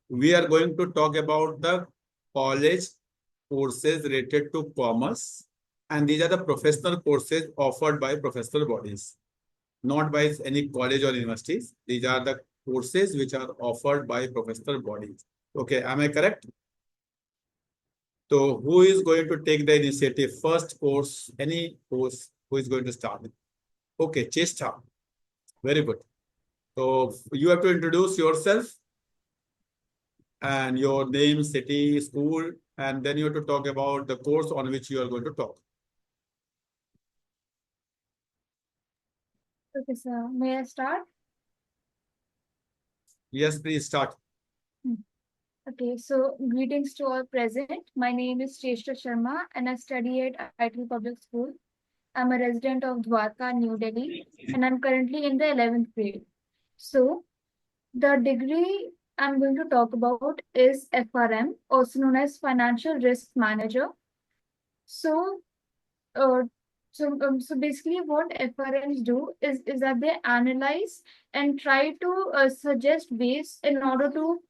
we are going to talk about the college courses related to commerce, and these are the professional courses offered by professional bodies, not by any college or universities. These are the courses which are offered by professional bodies. Okay, am I correct? So who is going to take the initiative? First course, any course, who is going to start? Okay, Chesta. Very good. So you have to introduce yourself and your name, city, school, and then you have to talk about the course on which you are going to talk. Okay, sir. May I start? Yes, please start. Okay, so greetings to all present. My name is Cheshta Sharma and I study at IIT Public School. I'm a resident of Dwarka, New Delhi, and I'm currently in the 11th grade. So the degree I'm going to talk about is FRM, also known as Financial Risk Manager. So, so basically what FRMs do is that they analyze and try to suggest ways in order to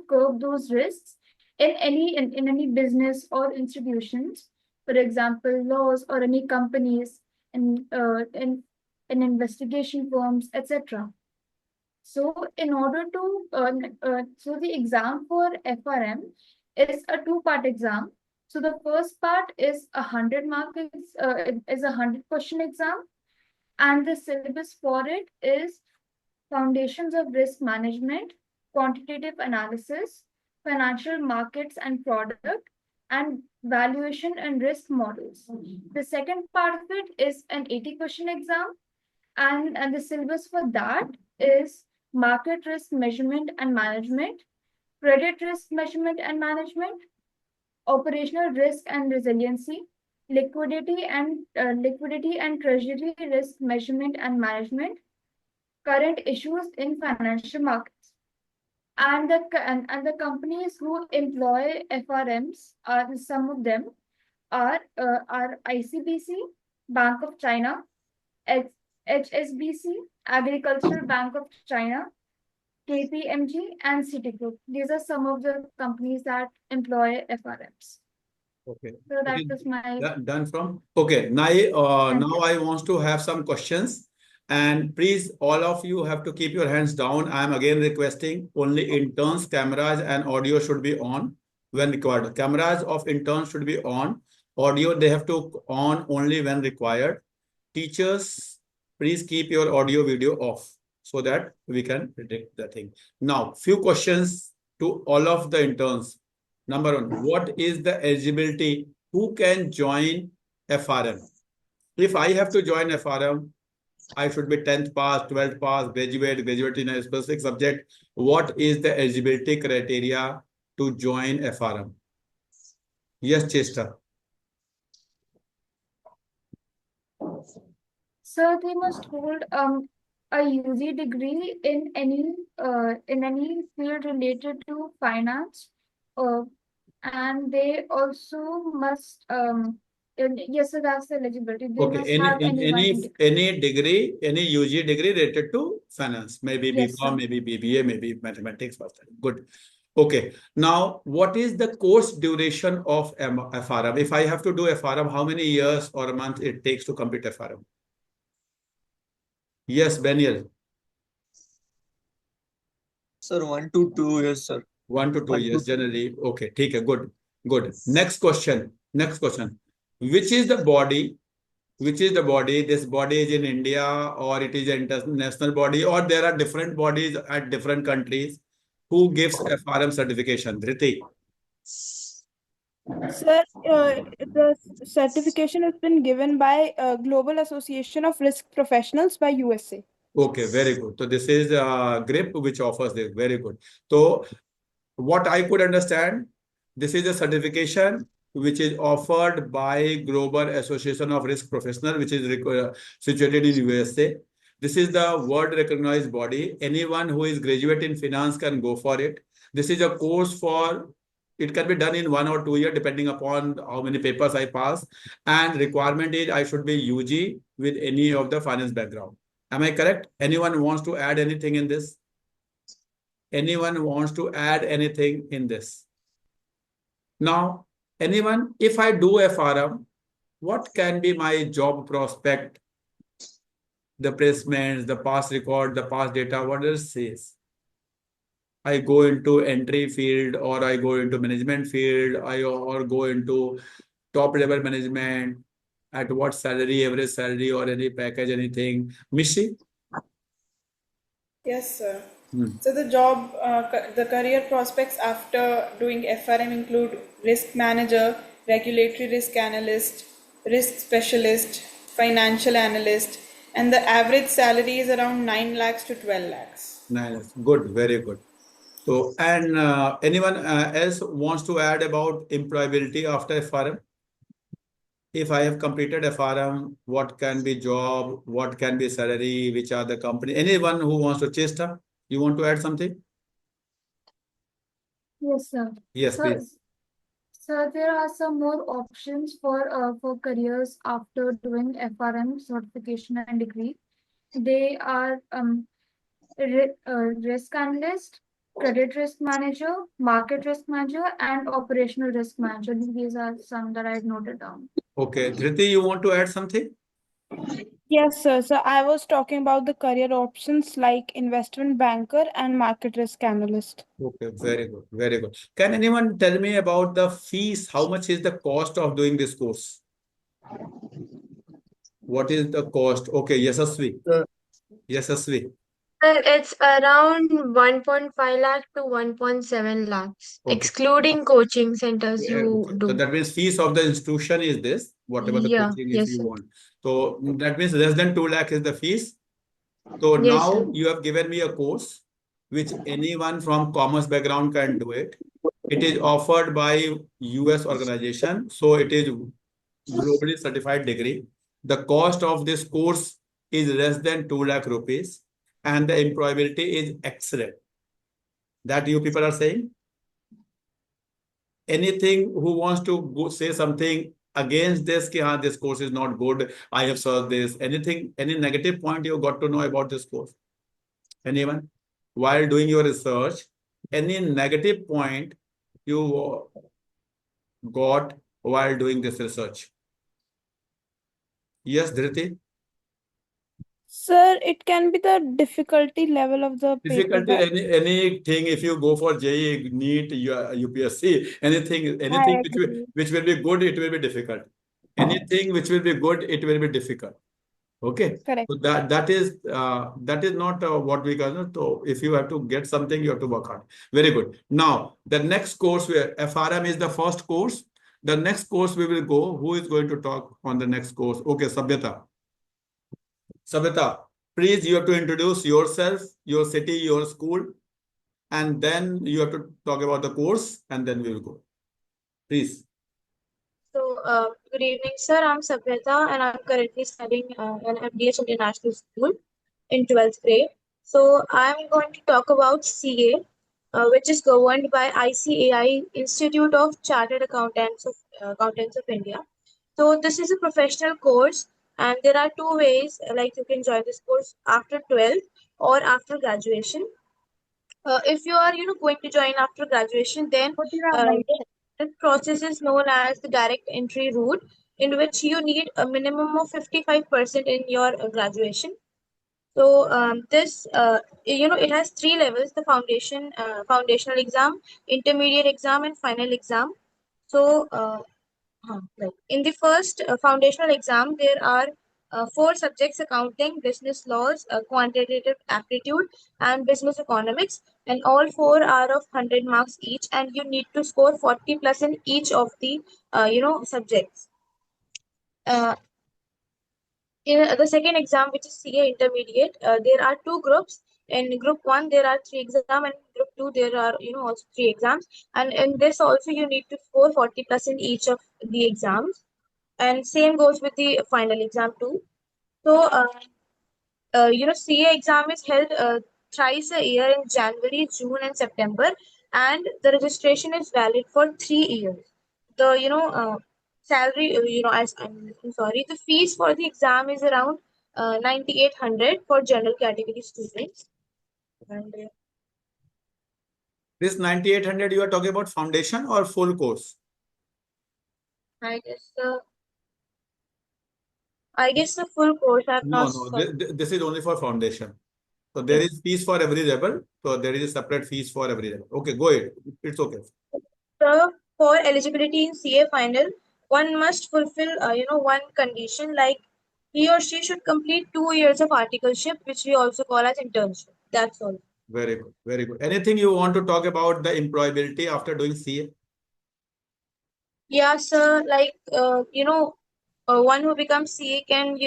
curb those risks in any business or institutions, for example, laws or any companies and in investigation firms, etc. So in order to so the exam for FRM is a two-part exam. So the first part is 100 mark is a 100-question exam, and the syllabus for it is Foundations of Risk Management, Quantitative Analysis, Financial Markets and Product, and Valuation and Risk Models. The second part of it is an 80-question exam, and the syllabus for that is Market Risk Measurement and Management, Credit Risk Measurement and Management, Operational Risk and Resiliency, Liquidity and Treasury Risk Measurement and Management, Current Issues in Financial Markets. And the companies who employ FRMs are some of them are ICBC, Bank of China, HSBC, Agricultural Bank of China, KPMG, and Citigroup. These are some of the companies that employ FRMs. Okay. So that was my done from. Okay. Now, now I want to have some questions. And please, all of you have to keep your hands down. I am again requesting only interns, cameras, and audio should be on when required. Cameras of interns should be on. Audio, they have to on only when required. Teachers, please keep your audio video off so that we can predict the thing. Now, few questions to all of the interns. Number one, what is the eligibility? Who can join FRM? If I have to join FRM, I should be 10th pass, 12th pass, graduate in a specific subject. What is the eligibility criteria to join FRM? Yes, Chester. So they must hold a UG degree in any field related to finance, and they also must yes, so that's the eligibility. They must have any degree, any UG degree related to finance, maybe yes, BCom, maybe BBA, maybe mathematics. Good. Okay. Now, what is the course duration of FRM? If I have to do FRM, how many years or a month it takes to complete FRM? Yes, Daniel. Sir, 1 to 2 years, sir. 1 to 2 years generally. Okay, take a good. Next question. Which is the body? This body is in India, or it is an international body, or there are different bodies at different countries who gives FRM certification? Dhriti. Sir, the certification has been given by Global Association of Risk Professionals by USA. Okay, very good. So this is GRIP which offers this. Very good. So what I could understand, this is a certification which is offered by Global Association of Risk Professionals, which is situated in USA. This is the world recognized body. Anyone who is graduate in finance can go for it. This is a course for, it can be done in 1 or 2 years, depending upon how many papers I pass. And requirement is I should be UG with any of the finance background. Am I correct? Anyone wants to add anything in this? Anyone wants to add anything in this? Now, anyone, if I do FRM, what can be my job prospect, the placements, the past record, the past data, what does it says? I go into entry field, or I go into management field, or go into top level management, at what salary, average salary, or any package, anything. Mishi? Yes, sir. Hmm. So the career prospects after doing FRM include risk manager, regulatory risk analyst, risk specialist, financial analyst, and the average salary is around 9 lakhs to 12 lakhs. Nice. Good, very good. So, and anyone else wants to add about employability after FRM? If I have completed FRM, what can be job, what can be salary, which are the company? Anyone who wants to Chester, you want to add something? Yes, sir. Yes, So, please. so there are some more options for careers after doing FRM certification and degree. They are risk analyst, credit risk manager, market risk manager, and operational risk manager. These are some that I've noted down. Okay, Dhriti, you want to add something? Yes, sir. So I was talking about the career options like investment banker and market risk analyst. Okay, very good, very good. Can anyone tell me about the fees? How much is the cost of doing this course? What is the cost? Okay, Yasasvi. Sir, Yasasvi. It's around 1.5 lakh to 1.7 lakhs, Okay. excluding coaching centers Yeah, you okay. So do. that means fees of the institution is this, whatever the Yeah, coaching if yes, you sir. want. So that means less than 2 lakh is the fees. So Yes, sir. now you have given me a course which anyone from commerce background can do it. It is offered by US organization. So it is globally certified degree. The cost of this course is less than 2 lakh rupees and the employability is excellent. That you people are saying? Anything who wants to go say something against this, ki, haan, this course is not good, I have searched this, anything, any negative point you got to know about this course? Anyone? While doing your research, any negative point you got while doing this research? Yes, Dhriti? Sir, it can be the difficulty level of the paper Difficulty, that anything if you go for JEE, NEET, UPSC, anything, I anything agree. which will be good, it will be difficult. Anything which will be good, it will be difficult. Okay, Correct. so that is not what we can. So if you have to get something, you have to work hard. Very good. Now the next course, where FRM is the first course. The next course we will go. Who is going to talk on the next course? Okay, Sabhyata. Sabhyata, please, you have to introduce yourself, your city, your school, and then you have to talk about the course, and then we will go. Please. So, good evening, sir. I'm Sabhyata, and I'm currently studying in MDH International School in 12th grade. So, I'm going to talk about CA, which is governed by ICAI, Institute of Chartered Accountants of India. So, this is a professional course, and there are two ways like you can join this course after 12 or after graduation. If you are going to join after graduation, then this process is known as the direct entry route, in which you need a minimum of 55% in your graduation. So this it has three levels: the foundational exam, intermediate exam, and final exam. So right. In the first foundational exam, there are four subjects: accounting, business laws, quantitative aptitude, and business economics. And all four are of 100 marks each, and you need to score 40 plus in each of the subjects. Uh, in the second exam, which is CA intermediate, there are two groups. In group one, there are three exams, and in group two, there are also three exams. And in this also, you need to score 40 plus in each of the exams, and same goes with the final exam too. So CA exam is held thrice a year in January, June, and September, and the registration is valid for 3 years. The salary, I'm sorry, the fees for the exam is around 9,800 for general category students, and This 9800 you are talking about foundation or full course? I guess the full course. I'm No, not no, certain. this is only for foundation. So there is fees for every level. So there is a separate fees for every level. Okay, go ahead. It's okay. So for eligibility in CA final, one must fulfill, one condition like he or she should complete 2 years of articleship, which we also call as internship. That's all. Very good. Very good. Anything you want to talk about the employability after doing CA? Yeah, sir. Like, one who becomes CA can,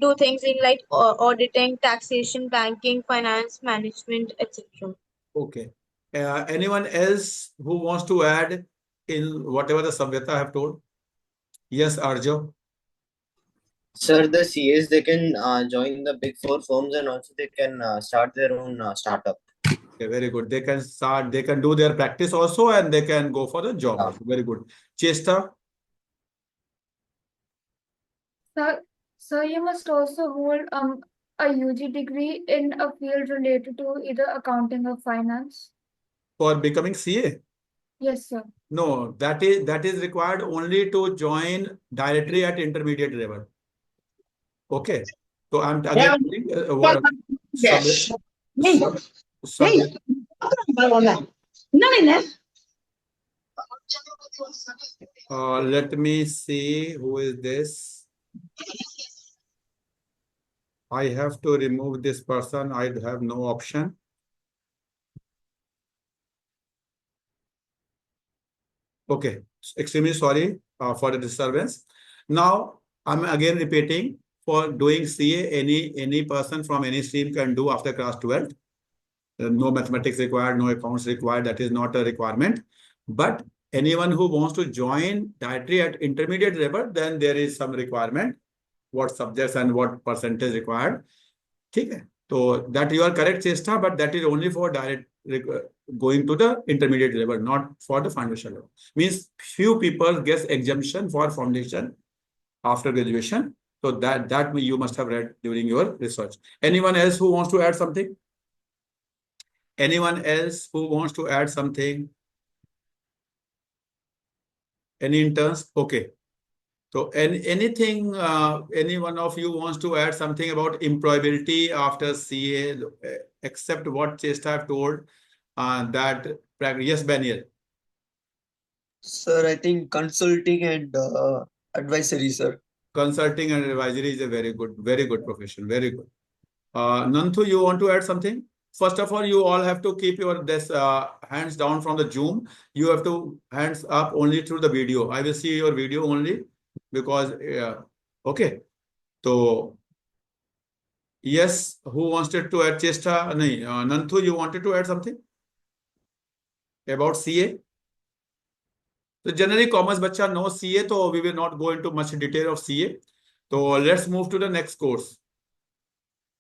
do things in like auditing, taxation, banking, finance, management, etc. Okay. Anyone else who wants to add in whatever the Samvita have told? Yes, Arjo. Sir, the CAs they can join the big four firms and also they can start their own startup. Okay, very good. They can start, they can do their practice also and they can go for the job also. Very good. Chesta, So you must also hold a UG degree in a field related to either accounting or finance. for becoming CA? Yes, sir. No, that is required only to join directly at intermediate level. Okay. So I'm again telling, what let me see who is this. I have to remove this person. I have no option. Okay, extremely sorry for the disturbance. Now I'm again repeating, for doing CA, any person from any stream can do after class 12. No mathematics required, no accounts required. That is not a requirement. But anyone who wants to join directly at intermediate level, then there is some requirement, what subjects and what percentage required. Okay. So that you are correct, Chesta, but that is only for direct going to the intermediate level, not for the foundation level. Means few people get exemption for foundation after graduation. So that you must have read during your research. Anyone else who wants to add something? Anyone else who wants to add something? Any interns? Okay. So anything, any one of you wants to add something about employability after CA, except what Chesta have told that, yes, Daniel. Sir, I think consulting and advisory, sir. Consulting and advisory is a very good profession. Very good. Nanthu, you want to add something? First of all, you all have to keep your hands down from the Zoom. You have to hands up only through the video. I will see your video only because, okay. So, yes, who wanted to add Chesta? Nanthu, you wanted to add something about CA? So generally, commerce bacha knows CA, so we will not go into much detail of CA. So let's move to the next course.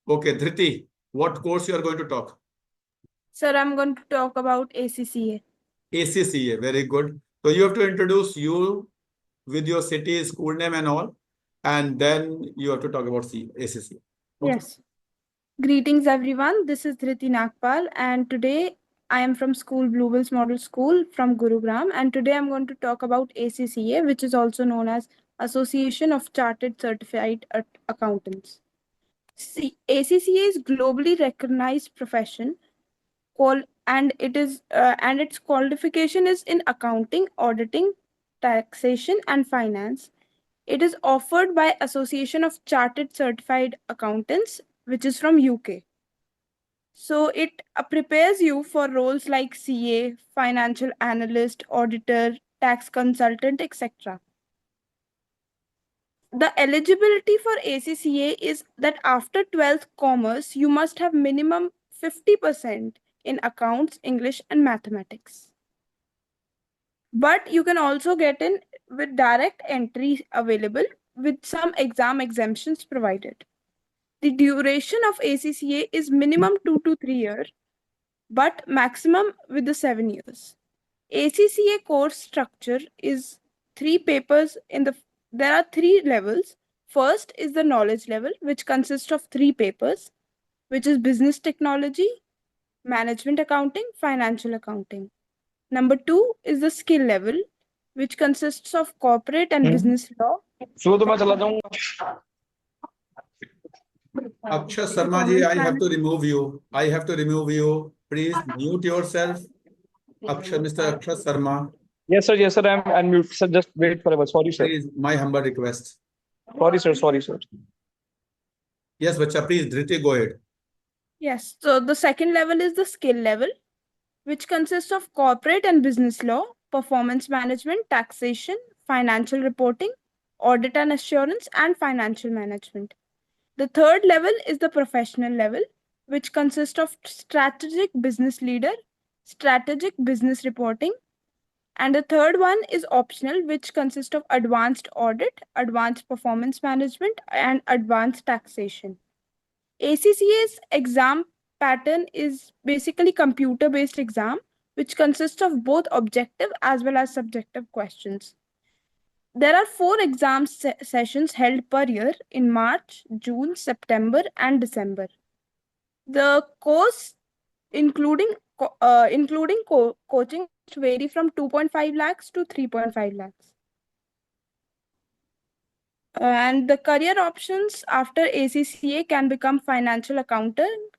Okay, Dhriti, what course you are going to talk? Sir, I'm going to talk about ACCA. ACCA, very good. So you have to introduce you with your city, school name and all, and then you have to talk about ACCA. Okay. Yes. Greetings, everyone. This is Dhriti Nagpal, and today I am from School Bluebells Model School from Gurugram, and today I'm going to talk about ACCA, which is also known as Association of Chartered Certified Accountants. ACCA is globally recognized profession, and its qualification is in accounting, auditing, taxation, and finance. It is offered by Association of Chartered Certified Accountants, which is from UK. So it prepares you for roles like CA, financial analyst, auditor, tax consultant, etc. The eligibility for ACCA is that after 12th commerce, you must have minimum 50% in accounts, English, and mathematics. But you can also get in with direct entry available with some exam exemptions provided. The duration of ACCA is minimum 2 to 3 years, but maximum with the 7 years. ACCA course structure is 3 papers there are 3 levels. First is the knowledge level, which consists of 3 papers, which is business technology, management accounting, financial accounting. Number 2 is the skill level, which consists of corporate and business law. Akshay Sharma ji, I have to remove you. I have to remove you. Please mute yourself. Mr. Akshay Sharma, Yes, sir. Yes, sir. I'm unmute. Sir, just wait forever. Sorry, sir. please, my humble request. Sorry, sir. Sorry, sir. Yes, Bacha, please, Dhriti, go ahead. Yes, so the second level is the skill level, which consists of corporate and business law, performance management, taxation, financial reporting, audit and assurance, and financial management. The third level is the professional level, which consists of strategic business leader, strategic business reporting, and the third one is optional, which consists of advanced audit, advanced performance management, and advanced taxation. ACCA's exam pattern is basically computer-based exam, which consists of both objective as well as subjective questions. There are 4 exam sessions held per year in March, June, September, and December. The course, including coaching, vary from 2.5 lakhs to 3.5 lakhs. And the career options after ACCA can become financial accountant,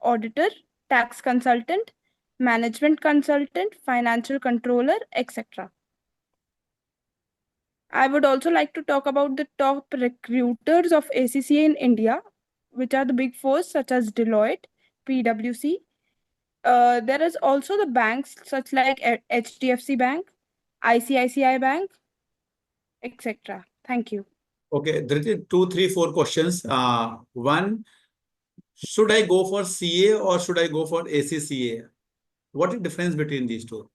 auditor, tax consultant, management consultant, financial controller, etc. I would also like to talk about the top recruiters of ACCA in India, which are the big fours such as Deloitte, PwC. There is also the banks such like HDFC Bank, ICICI Bank, etc. Thank you. Okay, Dhriti, 2, 3, 4 questions. One, should I go for CA or should I go for ACCA? What is the difference between these two?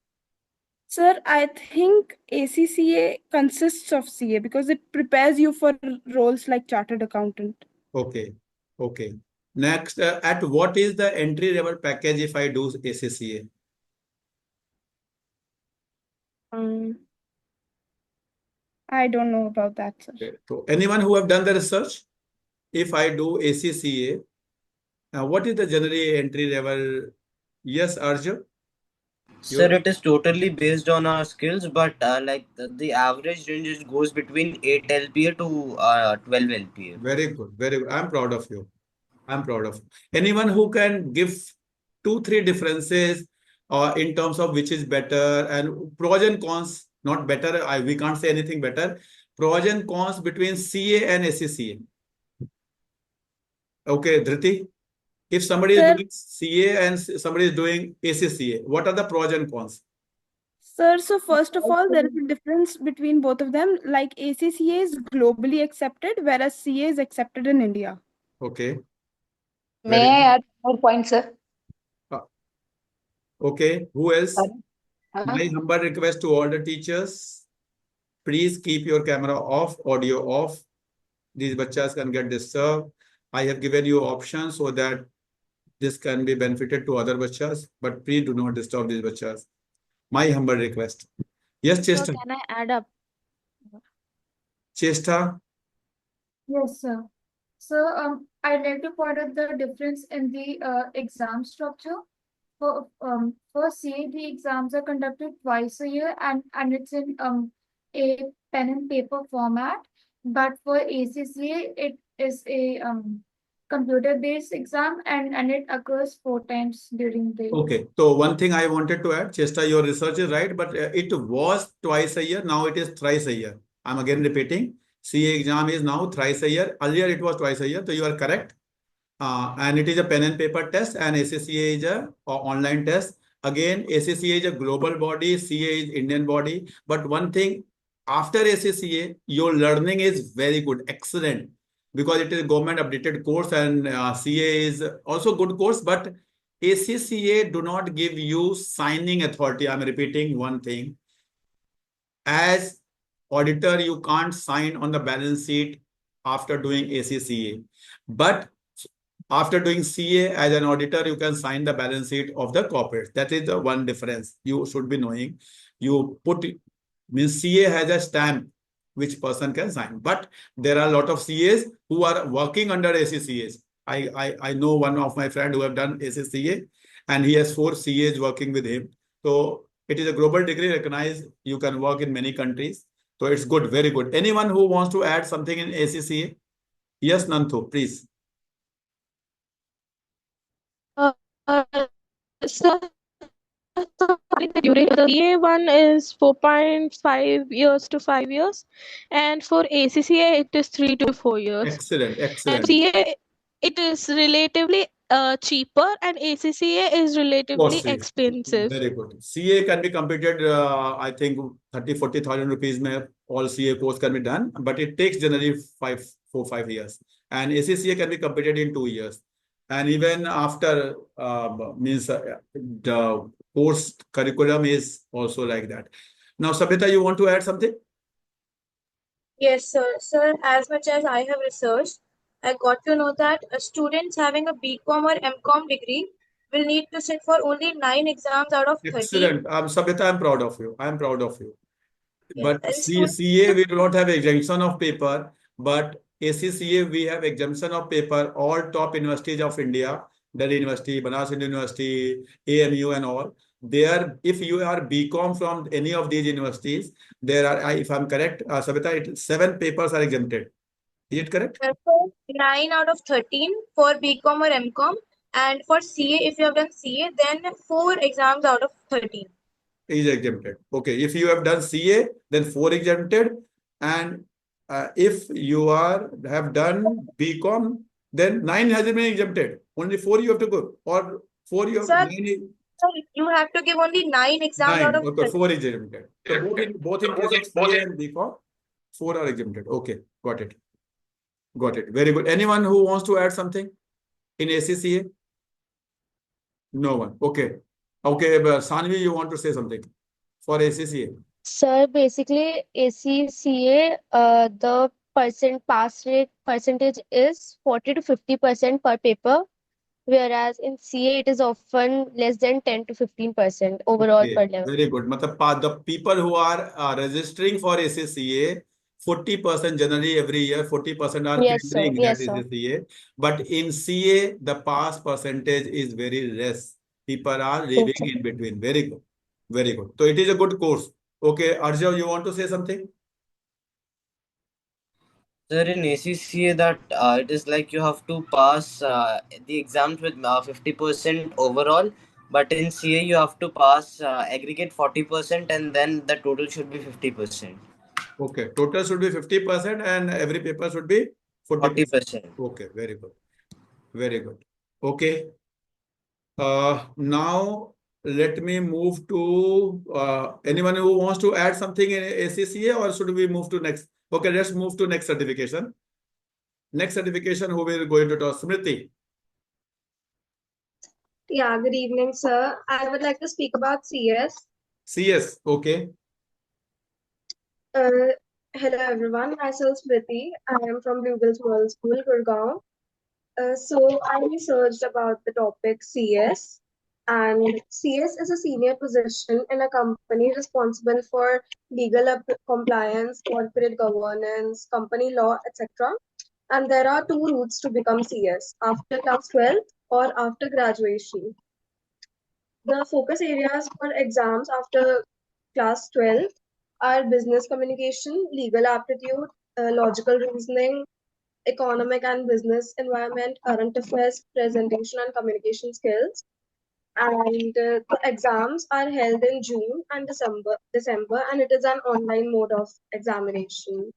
Sir, I think ACCA consists of CA because it prepares you for roles like chartered accountant. Okay, okay. Next, at what is the entry level package if I do ACCA? I don't know about that, sir. Okay. So anyone who have done the research, if I do ACCA, what is the general entry level? Yes, Arjun? Sir, it is totally based on our skills, but like the average range goes between 8 LPA to 12 LPA. Very good, very good. I'm proud of you. I'm proud of you. Anyone who can give 2, 3 differences in terms of which is better and pros and cons, not better, we can't say anything better. Pros and cons between CA and ACCA. Okay, Dhriti, if somebody is doing CA and somebody is doing ACCA, what are the pros and cons? Sir, so first of all, there is a difference between both of them. Like ACCA is globally accepted, whereas CA is accepted in India. Okay. May I add more points, sir? Okay, who else? My humble request to all the teachers, please keep your camera off, audio off. These bachas can get disturbed. I have given you options so that this can be benefited to other bachas, but please do not disturb these bachas. My humble request. Yes, Chesta. So can I add up? Chesta. Yes, sir. So I'd like to point out the difference in the exam structure. For CA, the exams are conducted twice a year and it's in a pen and paper format. But for ACCA, it is a computer-based exam and it occurs 4 times during the year. Okay, so one thing I wanted to add, Chesta, your research is right, but it was twice a year. Now it is thrice a year. I'm again repeating. CA exam is now thrice a year. Earlier it was twice a year, so you are correct. And it is a pen and paper test, and ACCA is a online test. Again, ACCA is a global body, CA is Indian body. But one thing, after ACCA, your learning is very good, excellent, because it is a government updated course, and CA is also good course, but ACCA do not give you signing authority. I'm repeating one thing. As auditor, you can't sign on the balance sheet after doing ACCA. But after doing CA as an auditor, you can sign the balance sheet of the corporate. That is the one difference you should be knowing. You put, means CA has a stamp which person can sign. But there are a lot of CAs who are working under ACCAs. I know one of my friend who have done ACCA, and he has 4 CAs working with him. So it is a global degree recognized. You can work in many countries. So it's good, very good. Anyone who wants to add something in ACCA? Yes, Nanthu, please. Uh, so the duration, the CA one is 4.5 years to 5 years, and for ACCA it is 3 to 4 years. Excellent, And excellent. CA, it is relatively cheaper, and ACCA is relatively Costly. expensive. Very good. CA can be completed, I think 30,000-40,000 rupees may all CA course can be done, but it takes generally 4-5 years. And ACCA can be completed in 2 years. And even after means the course curriculum is also like that. Now, Sabita, you want to add something? Yes, sir. Sir, as much as I have researched, I got to know that students having a BCom or MCom degree will need to sit for only 9 exams out of 13. Excellent. Sabita, I'm proud of you. I'm proud of you. Yes, But and CA, we do not have exemption of paper, but ACCA, we have exemption of paper. All top universities of India, Delhi University, Banaras Hindu University, AMU and all, there, if you are BCom from any of these universities, there are, if I'm correct, Sabita, 7 papers are exempted. Is it correct? therefore 9 out of 13 for BCom or MCom, and for CA, if you have done CA, then 4 exams out of 13. Is exempted. Okay, if you have done CA, then 4 exempted, and if you have done BCom, then 9 has been exempted. Only 4 you have to go, or 4 you have Sir, 9. you have to give only 9 exams out 9. of Okay, 13. 4 is exempted. So both in case of CA and BCom, 4 are exempted. Okay, got it. Got it. Very good. Anyone who wants to add something in ACCA? No one. Okay. Okay, but Sanvi, you want to say something for ACCA? Sir, basically ACCA, the pass rate percentage is 40 to 50% per paper, whereas in CA it is often less than 10 to 15% overall Okay, per level. very good. Matlab, the people who are registering for ACCA, 40% generally every year, 40% are Yes, sir. clearing that Yes, sir. ACCA. But in CA, the pass percentage is very less. People are Yes, leaving sir. in between. Very good. Very good. So it is a good course. Okay, Arjav, you want to say something? Sir, in ACCA, that it is like you have to pass the exams with 50% overall, but in CA you have to pass aggregate 40%, and then the total should be 50%. Okay, total should be 50% and every paper should be 40%. 40%. Okay, very good. Very good. Okay. Now let me move to anyone who wants to add something in ACCA, or should we move to next? Okay, let's move to next certification. Next certification, who will going to talk? Smriti. Yeah, good evening, sir. I would like to speak about CS. CS, okay. Hello, everyone. Myself, Smriti. I am from Bluebell's World School, Gurgaon. So I researched about the topic CS, and CS is a senior position in a company responsible for legal compliance, corporate governance, company law, etc. And there are 2 routes to become CS: after class 12 or after graduation. The focus areas for exams after class 12 are business communication, legal aptitude, logical reasoning, economic and business environment, current affairs, presentation and communication skills. And the exams are held in June and December, and it is an online mode of examination.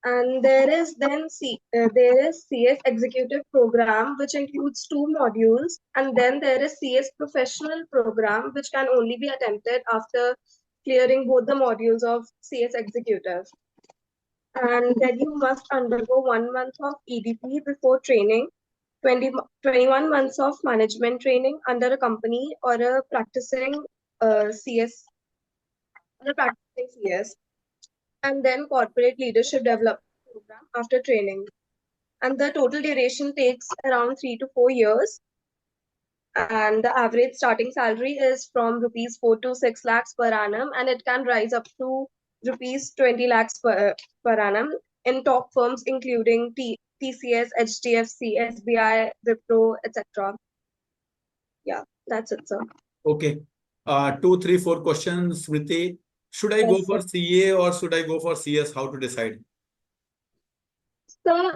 And there is CS Executive Program, which includes 2 modules, and then there is CS Professional Program, which can only be attempted after clearing both the modules of CS Executive. And then you must undergo 1 month of EDP before training, 21 months of management training under a company or a practicing CS, and then corporate leadership development program after training. And the total duration takes around 3 to 4 years. And the average starting salary is from rupees 4 to 6 lakhs per annum, and it can rise up to rupees 20 lakhs per annum in top firms including TCS, HDFC, SBI, Wipro, etc. Yeah, that's it, sir. Okay. 2, 3, 4 questions, Smriti. Should I Yes, go for CA or should I go for CS? How to decide? So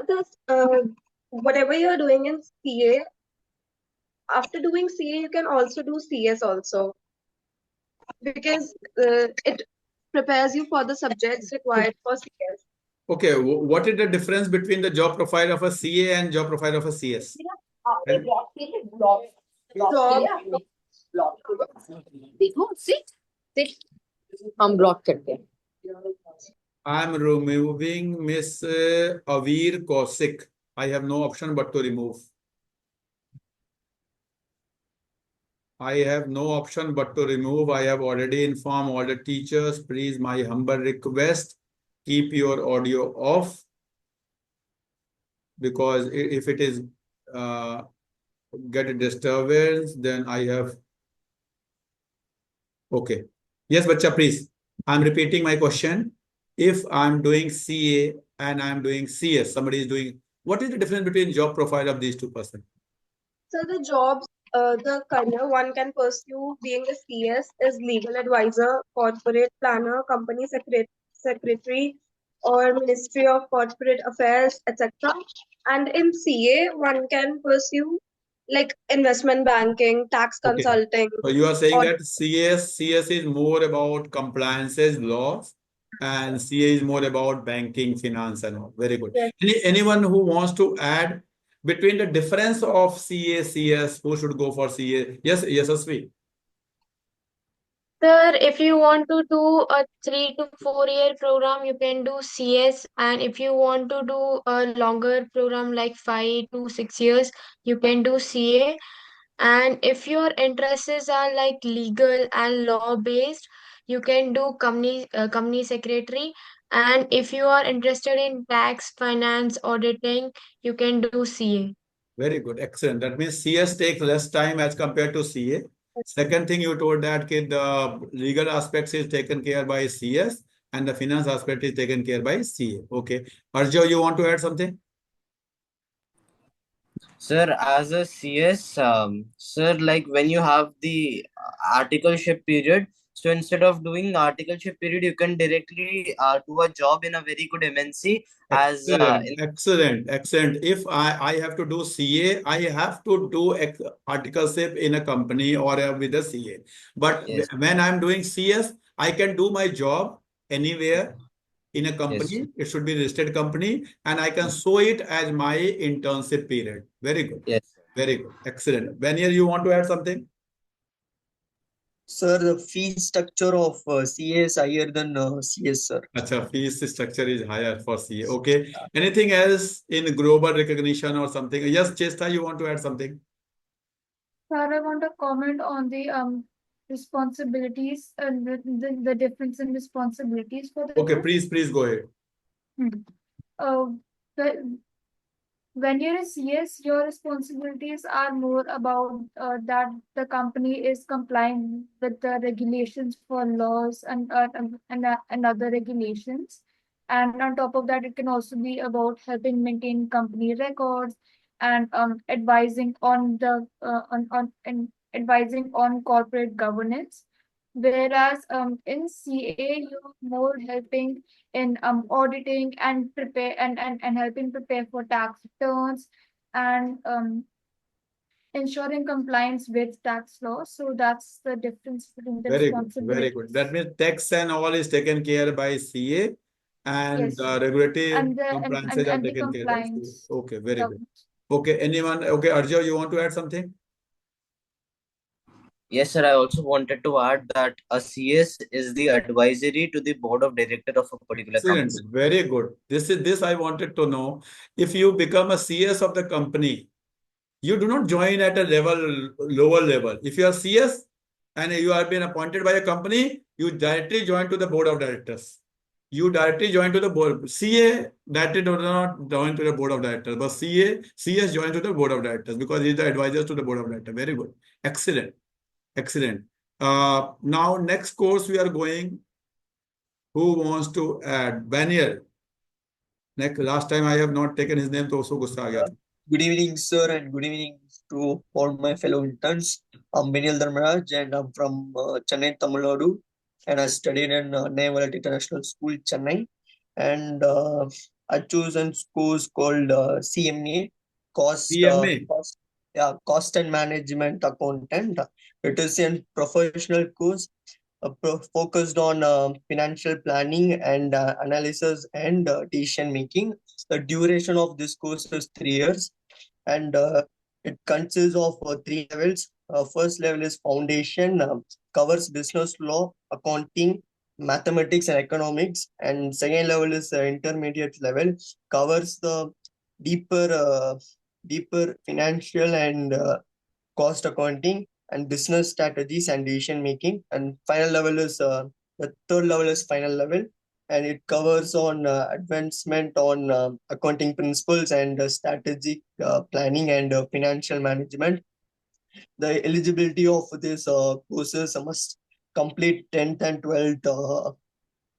whatever you're doing in CA, after doing CA, you can also do CS also, because it prepares you for the subjects required for CS. Okay. What is the difference between the job profile of a CA and job profile of a CS? And Job, देखो sit हम block करते हैं I'm removing Miss Avir Kaushik. I have no option but to remove. I have no option but to remove. I have already informed all the teachers. Please, my humble request, keep your audio off, because if it is get a disturbance, then I have. Okay. Yes, bacha, please. I'm repeating my question. If I'm doing CA and I'm doing CS, somebody is doing. What is the difference between job profile of these two persons? so the jobs, the career one can pursue being a CS is legal advisor, corporate planner, company secretary, or Ministry of Corporate Affairs, etc. And in CA, one can pursue like investment banking, tax Okay. consulting, So you are saying or that CS is more about compliances, laws, and CA is more about banking, finance, and all. Very good. yes. Anyone who wants to add between the difference of CA, CS, who should go for CA? Yes, Yasasvi. Sir, if you want to do a 3 to 4 year program, you can do CS, and if you want to do a longer program like 5 to 6 years, you can do CA. And if your interests are like legal and law based, you can do company secretary. And if you are interested in tax, finance, auditing, you can do CA. Very good. Excellent. That means CS takes less time as compared to CA. Second thing you told that the legal aspects is taken care by CS and the finance aspect is taken care by CA. Okay. Arjo, you want to add something? Sir, as a CS, sir, like when you have the articleship period, so instead of doing articleship period, you can directly do a job in a very good MNC as Excellent. If I have to do CA, I have to do articleship in a company or with a CA. But yes, when I'm doing CS, I can do my job anywhere in a yes, company. It should be listed company, and I can show it as my internship period. Very good. yes. Very good. Excellent. Venier, you want to add something? Sir, the fee structure of CA is higher than CS, sir. Acha, fees structure is higher for CA. Okay. Anything else in global recognition or something? Yes, Chesta, you want to add something? Sir, I want to comment on the responsibilities and the difference in responsibilities for the Okay, two. please go ahead. Uh, the, when you're a CS, your responsibilities are more about that the company is complying with the regulations for laws and other regulations. And on top of that, it can also be about helping maintain company records and advising on the and advising on corporate governance. Whereas in CA, you're more helping in auditing and prepare and helping prepare for tax returns and ensuring compliance with tax laws. So that's the difference between the Very good. Very responsibilities. good. That means tax and all is taken care by CA and Yes. the regulatory And the compliances are and the taken care by CA. compliance. Okay, very good. governance. Okay, anyone? Okay, Arjo, you want to add something? Yes, sir. I also wanted to add that a CS is the advisory to the board of director of a particular Excellent. company. Very good. This I wanted to know. If you become a CS of the company, you do not join at a lower level. If you are CS and you have been appointed by a company, you directly join to the board of directors. You directly join to the board. CA directly do not join to the board of directors, but CS join to the board of directors because he is the advisor to the board of directors. Very good. Excellent. Excellent. Now next course we are going. Who wants to add? Daniel. Next, last time I have not taken his name, तो उसको गुस्सा आ गया था. Good evening, sir, and good evening to all my fellow interns. I'm Benil Dharmaraj, and I'm from Chennai, Tamil Nadu, and I studied in Naval International School, Chennai. And I chosen course called CMA, CMA. Cost and Management Accountant. It is a professional course focused on financial planning and analysis and decision making. The duration of this course is 3 years, and it consists of 3 levels. First level is foundation, covers business law, accounting, mathematics, and economics. And second level is intermediate level, covers the deeper financial and cost accounting and business strategies and decision making. And final level is the third level is final level, and it covers on advancement on accounting principles and strategic planning and financial management. The eligibility of this courses must complete 10th and 12th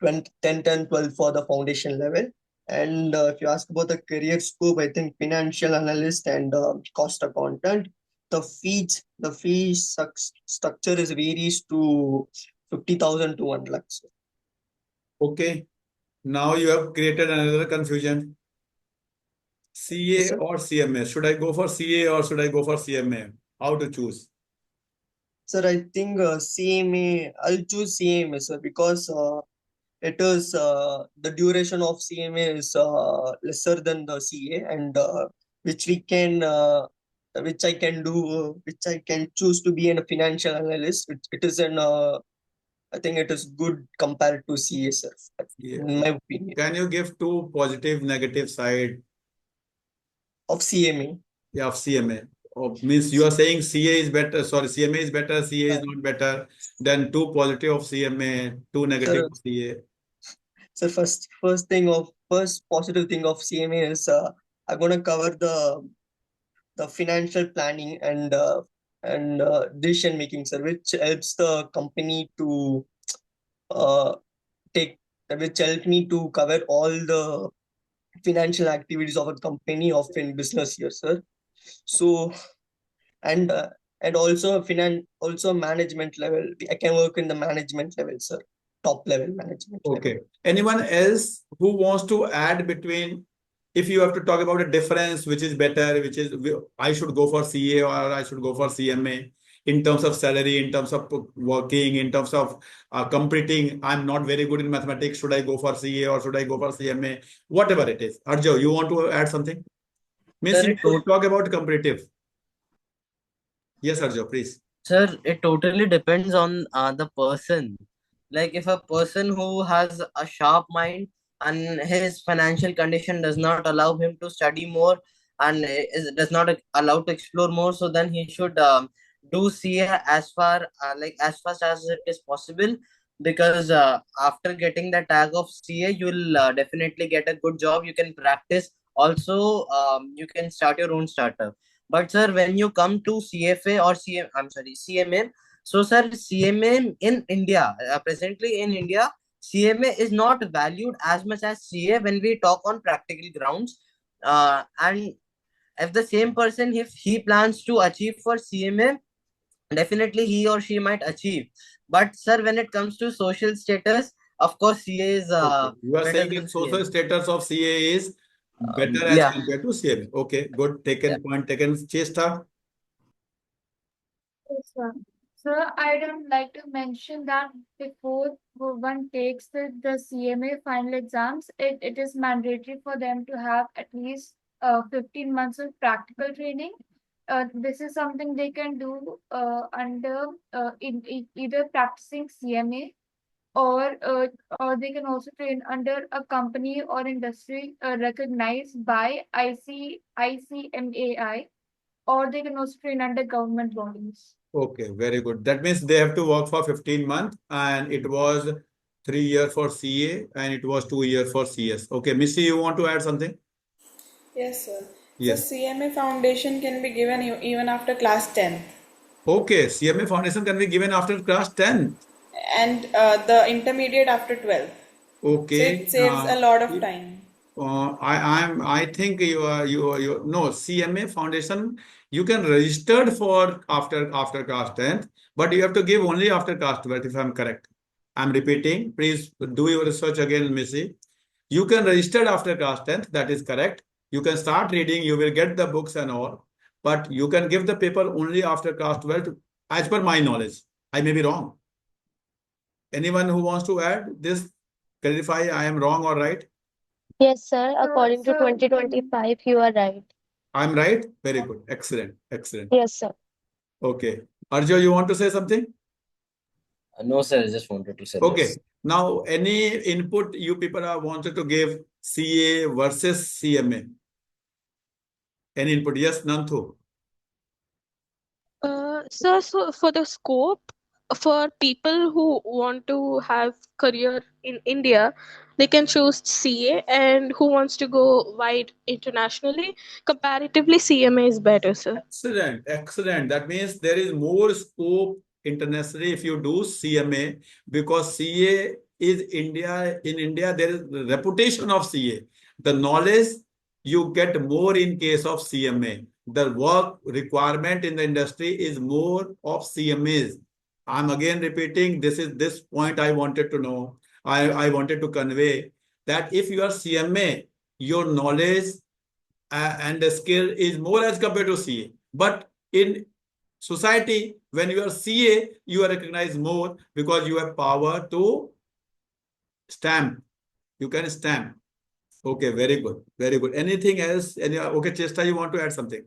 10th and 12th for the foundation level. And if you ask about the career scope, I think financial analyst and cost accountant. The fee structure is varies to 50,000 to 1 lakh. Okay. Now you have created another confusion. CA Yes, sir. or CMA? Should I go for CA or should I go for CMA? How to choose? Sir, I think CMA, I'll choose CMA, sir, because it is the duration of CMA is lesser than the CA, and which we can which I can do, which I can choose to be a financial analyst. It is an I think it is good compared to CA, sir, in my opinion. Can you give two positive, negative side of CMA? Yeah, of CMA. Means you are saying CA is better, sorry, CMA is better, CA is not better. Then two positive of CMA, two negative of CA. So first positive thing of CMA is I'm gonna cover the financial planning and decision making, sir, which helps the company to which help me to cover all the financial activities of a company of in business year, sir. So and also also management level. I can work in the management level, sir. Top level management Okay. level. Anyone else who wants to add between, if you have to talk about a difference, which is better, which is I should go for CA or I should go for CMA in terms of salary, in terms of working, in terms of competing. I'm not very good in mathematics. Should I go for CA or should I go for CMA? Whatever it is. Arjo, you want to add something? Means Sir, you could talk about competitive. Yes, Arjo, please. Sir, it totally depends on the person. Like if a person who has a sharp mind and his financial condition does not allow him to study more and does not allow to explore more, so then he should do CA as far like as fast as it is possible, because after getting the tag of CA, you will definitely get a good job. You can practice. Also, you can start your own startup. But sir, when you come to CFA or CMA, so sir, CMA in India, presently in India, CMA is not valued as much as CA when we talk on practical grounds. And if the same person, if he plans to achieve for CMA, definitely he or she might achieve. But sir, when it comes to social status, of course, CA is Okay. You are better saying than that social status of CA is better as yeah. compared to CMA. Okay, good. Taken point taken. Chesta. Yes, sir. So I would like to mention that before one takes the CMA final exams, it is mandatory for them to have at least 15 months of practical training. This is something they can do under in either practicing CMA or they can also train under a company or industry recognized by ICMAI, or they can also train under government bodies. Okay, very good. That means they have to work for 15 months and it was 3 years for CA and it was 2 years for CS. Okay, Missy, you want to add something? Yes, sir. Yes. So CMA foundation can be given even after class 10th. Okay, CMA foundation can be given after class 10. And the intermediate after 12th. Okay. So it saves a lot of time. I think no, CMA foundation, you can register for after class 10th, but you have to give only after class 12th, if I'm correct. I'm repeating, please do your research again, Missy. You can register after class 10th, that is correct. You can start reading, you will get the books and all, but you can give the paper only after class 12th, as per my knowledge. I may be wrong. Anyone who wants to add this, clarify I am wrong or right? Yes, sir. So, According to so 2025, you are right. I'm right? Very good. Excellent. Excellent. Yes, sir. Okay. Arjo, you want to say something? No, sir, I just wanted to say this. Okay. Now, any input you people are wanted to give CA versus CMA? Any input? Yes, Nanthu. So for the scope, for people who want to have career in India, they can choose CA, and who wants to go wide internationally, comparatively CMA is better, sir. Excellent, excellent. That means there is more scope internationally if you do CMA, because CA is India. In India, there is the reputation of CA. The knowledge you get more in case of CMA. The work requirement in the industry is more of CMAs. I'm again repeating, this point I wanted to know. I wanted to convey that if you are CMA, your knowledge and the skill is more as compared to CA. But in society, when you are CA, you are recognized more because you have power to stamp. You can stamp. Okay, very good. Very good. Anything else? Okay, Chesta, you want to add something?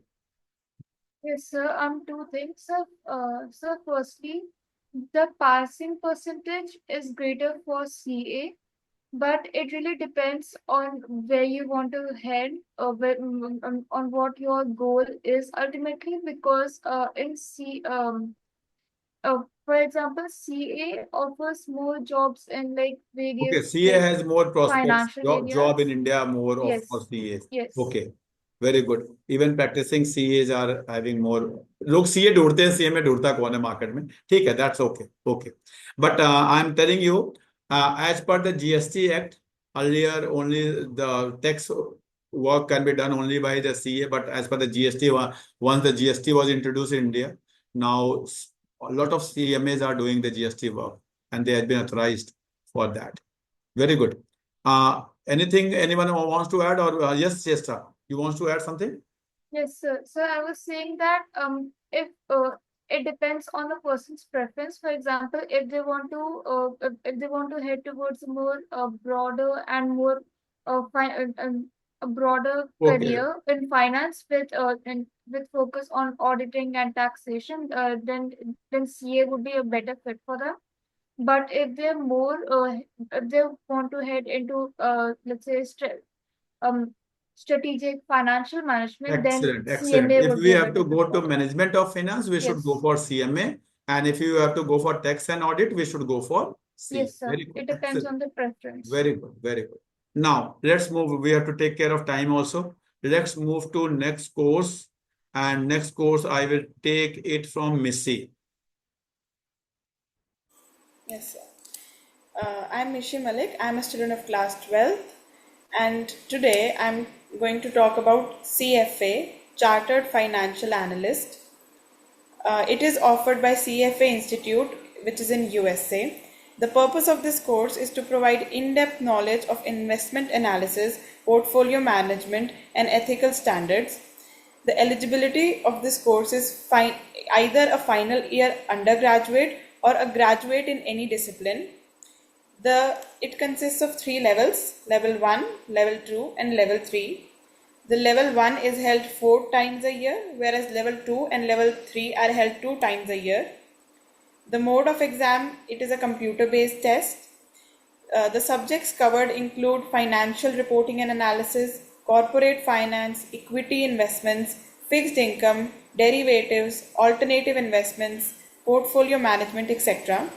yes, sir. Two things. So firstly, the passing percentage is greater for CA, but it really depends on where you want to head, or on what your goal is ultimately. Because for example, CA offers more jobs in like Okay, various CA has more prospects. financial Job in areas. India more of Yes, for CAs. yes. Okay, very good. Even practicing CAs are having more. लोग CA ढूंढते हैं, CA में ढूंढता कौन है market में? ठीक है, that's okay. Okay, but I'm telling you, as per the GST Act, earlier only the tax work can be done only by the CA, but as per the GST, once the GST was introduced in India, now a lot of CMAs are doing the GST work, and they have been authorized for that. Very good. Anything anyone wants to add, or yes, Chesta, you want to add something? Yes, sir. So I was saying that if it depends on the person's preference. For example, if they want to if they want to head towards a more broader and more a broader Okay. career in finance with focus on auditing and taxation, then CA would be a better fit for them. But if they're more if they want to head into let's say strategic financial management, then Excellent, excellent. CMA If would we be a have to better go fit to for them. management of finance, we should go Yes. for CMA. And if you have to go for tax and audit, we should go for CA. Yes, sir. Very good. It depends Excellent. on the preference. Very good. Very good. Now, let's move. We have to take care of time also. Let's move to next course. And next course, I will take it from Missy. Yes, sir. I'm Mishi Malik. I'm a student of class 12th, and today I'm going to talk about CFA, Chartered Financial Analyst. It is offered by CFA Institute, which is in USA. The purpose of this course is to provide in-depth knowledge of investment analysis, portfolio management, and ethical standards. The eligibility of this course is either a final year undergraduate or a graduate in any discipline. It consists of 3 levels: level 1, level 2, and level 3. The level 1 is held 4 times a year, whereas level 2 and level 3 are held 2 times a year. The mode of exam, it is a computer-based test. The subjects covered include financial reporting and analysis, corporate finance, equity investments, fixed income, derivatives, alternative investments, portfolio management, etc.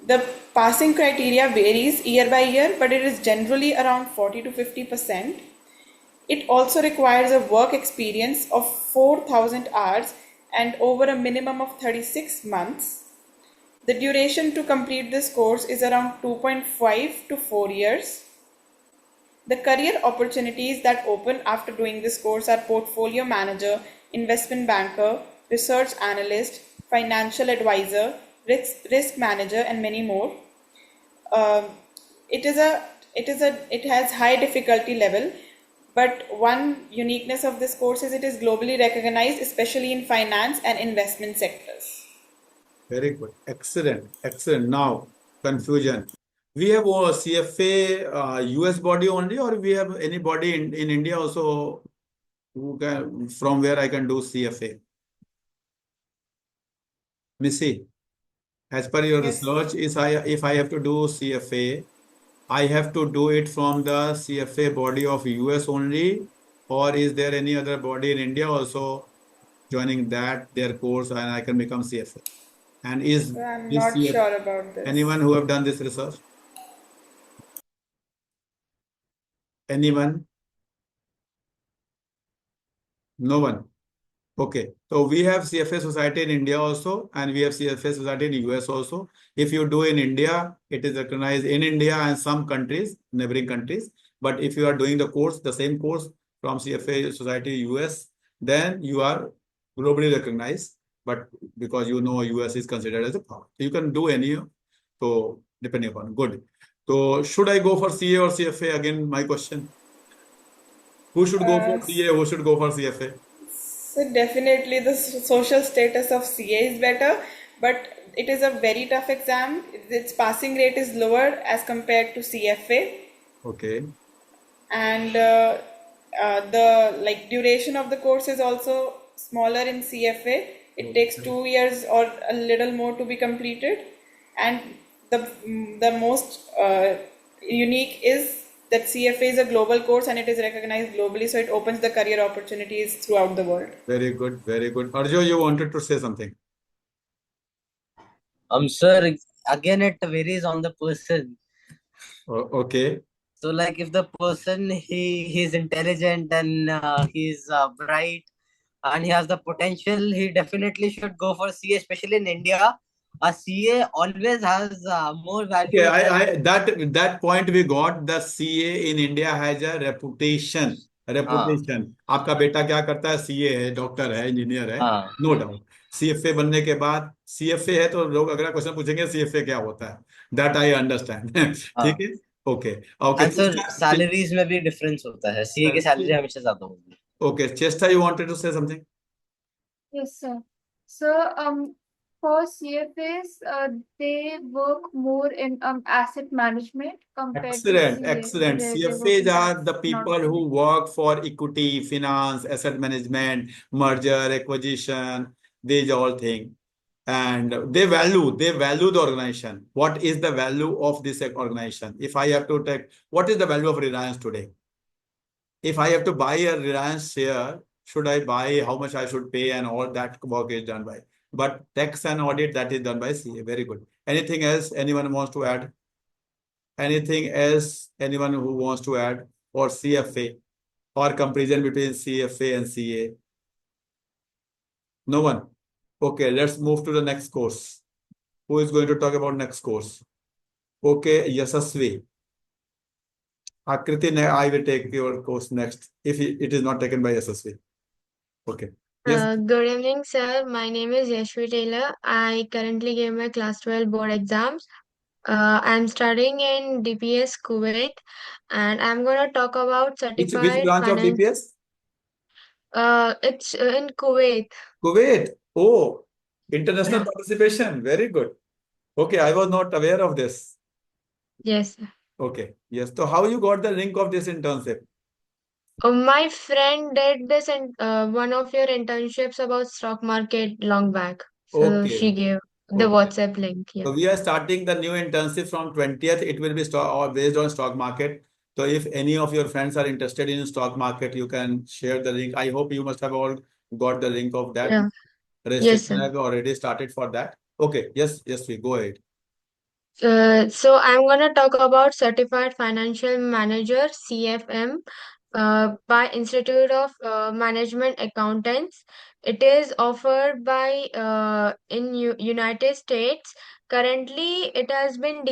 The passing criteria varies year by year, but it is generally around 40 to 50%. It also requires a work experience of 4,000 hours and over a minimum of 36 months. The duration to complete this course is around 2.5 to 4 years. The career opportunities that open after doing this course are portfolio manager, investment banker, research analyst, financial advisor, risk manager, and many more. Um, it has high difficulty level, but one uniqueness of this course is it is globally recognized, especially in finance and investment sectors. Very good. Excellent. Excellent. Now, confusion. We have a CFA US body only, or we have any body in India also who can, from where I can do CFA? Missy, as per your Yes. research, if I have to do CFA, I have to do it from the CFA body of US only, or is there any other body in India also joining their course and I can become CFA? And is I'm this not CFA, sure about this. anyone who have done this research? Anyone? No one. Okay, so we have CFA society in India also, and we have CFA society in US also. If you do in India, it is recognized in India and some countries, neighboring countries. But if you are doing the same course from CFA society US, then you are globally recognized. But because you know US is considered as a power, you can do any. So depending upon good. So should I go for CA or CFA? Again, my question. Who should go for CA? Who should go for CFA? So definitely the social status of CA is better, but it is a very tough exam. Its passing rate is lower as compared to CFA, Okay. and the duration of the course is also smaller in CFA. It takes 2 years or a little more to be completed, and the most unique is that CFA is a global course and it is recognized globally, so it opens the career opportunities throughout the world. Very good, very good. Arjo, you wanted to say something. Sir, again, it varies on the person. Okay. So, like, if the person he's intelligent and he's bright and he has the potential, he definitely should go for CA, especially in India. A CA always has more value Okay, than that point we got. The CA in India has a reputation. Reputation. आपका बेटा क्या करता है? CA है, doctor है, engineer है, no doubt. CFA बनने के बाद CFA है तो लोग अगला क्वेश्चन पूछेंगे CFA क्या होता है? That I understand. ठीक है? Okay. Okay. And sir, salaries में भी difference होता है. CA की salary हमेशा ज़्यादा होगी. Okay, Chester, you wanted to say something? Yes, sir. So, for CFAs, they work more in asset management compared to Excellent, CA, excellent. where they work in CFAs are tax, the not people who work for equity, finance, asset management, merger, acquisition, these all things. And they value the organization. What is the value of this organization? If I have to take, what is the value of Reliance today? If I have to buy a Reliance share, should I buy, how much I should pay, and all that work is done by. But tax and audit, that is done by CA. Very good. Anything else anyone wants to add? Anything else anyone who wants to add, or CFA, or comparison between CFA and CA? No one. Okay, let's move to the next course. Who is going to talk about next course? Okay, Yasasvi. Akriti, I will take your course next if it is not taken by Yasasvi. Okay. Yes. Good evening, sir. My name is Yashvi Taylor. I currently gave my class 12 board exams. I'm studying in DPS CUET, and I'm going to talk about Which certified branch of finance. DPS? It's in Kuwait. Kuwait. Oh, international Yeah. participation. Very good. Okay, I was not aware of this. Yes. Okay. Yes. So how you got the link of this internship? My friend did this in one of your internships about stock market long back. So she Okay. gave the Okay. WhatsApp link. Yeah. So we are starting the new internship from 20th. It will be stock or based on stock market. So if any of your friends are interested in stock market, you can share the link. I hope you must have all got the link of that. Yeah. Yes, Registration sir. have already started for that. Okay. Yes. Yes, we go ahead. So I'm gonna talk about Certified Financial Manager (CFM) by Institute of Management Accountants. It is offered by in United States. Currently, it has been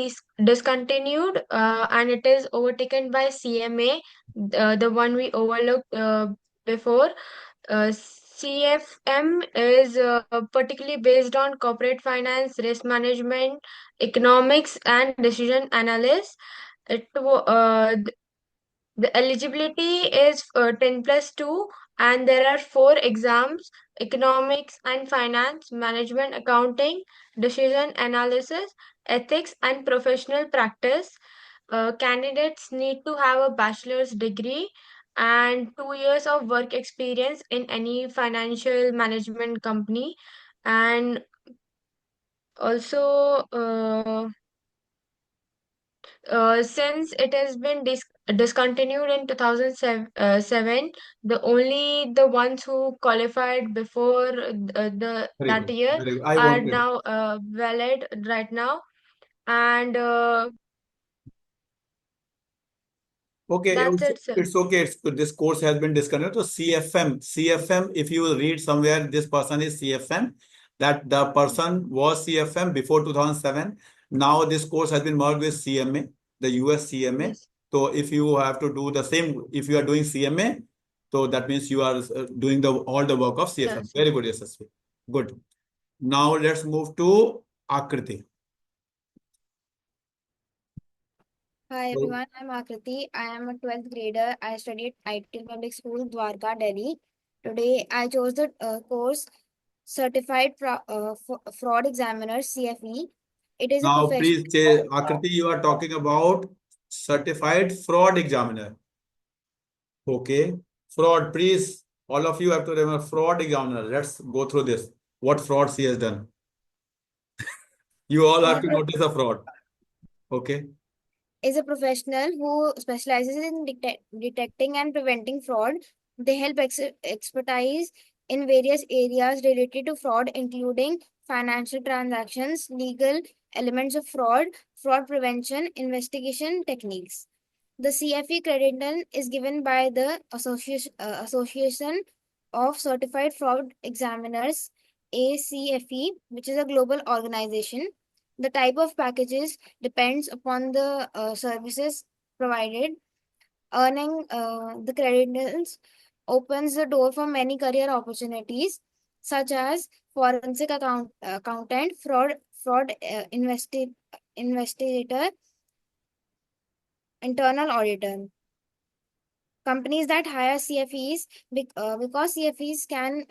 discontinued and it is overtaken by CMA, the one we overlooked before. CFM is particularly based on corporate finance, risk management, economics, and decision analysis. The eligibility is 10 plus 2, and there are 4 exams: economics and finance, management, accounting, decision analysis, ethics, and professional practice. Candidates need to have a bachelor's degree and 2 years of work experience in any financial management company. And also, since it has been discontinued in 2007, the ones who qualified before Very that good. year Very good. I are wanted. now valid right now. And Okay, that's it, sir. it's okay. This course has been discontinued. So CFM, if you will read somewhere, this person is CFM, that the person was CFM before 2007. Now this course has been merged with CMA, the US CMA. Yes. So if you have to do the same, if you are doing CMA, so that means you are doing all the work of CFM. Yes. Very good, SSV. Good. Now let's move to Akriti. Hi So- everyone, I'm Akriti. I am a 12th grader. I studied IT Public School, Dwarka, Delhi. Today I chose the course Certified Fraud Examiner, CFE. It is a Now, professional. please say, Akriti, you are talking about certified fraud examiner. Okay. Fraud, please. All of you have to remember fraud examiner. Let's go through this. What frauds he has done. You all have to notice a fraud. Okay. Is a professional who specializes in detecting and preventing fraud. They help expertise in various areas related to fraud, including financial transactions, legal elements of fraud, fraud prevention, investigation techniques. The CFE credential is given by the Association of Certified Fraud Examiners, ACFE, which is a global organization. The type of packages depends upon the services provided. Earning the credentials opens the door for many career opportunities, such as forensic accountant, fraud investigator, internal auditor. Companies that hire CFEs, because CFEs can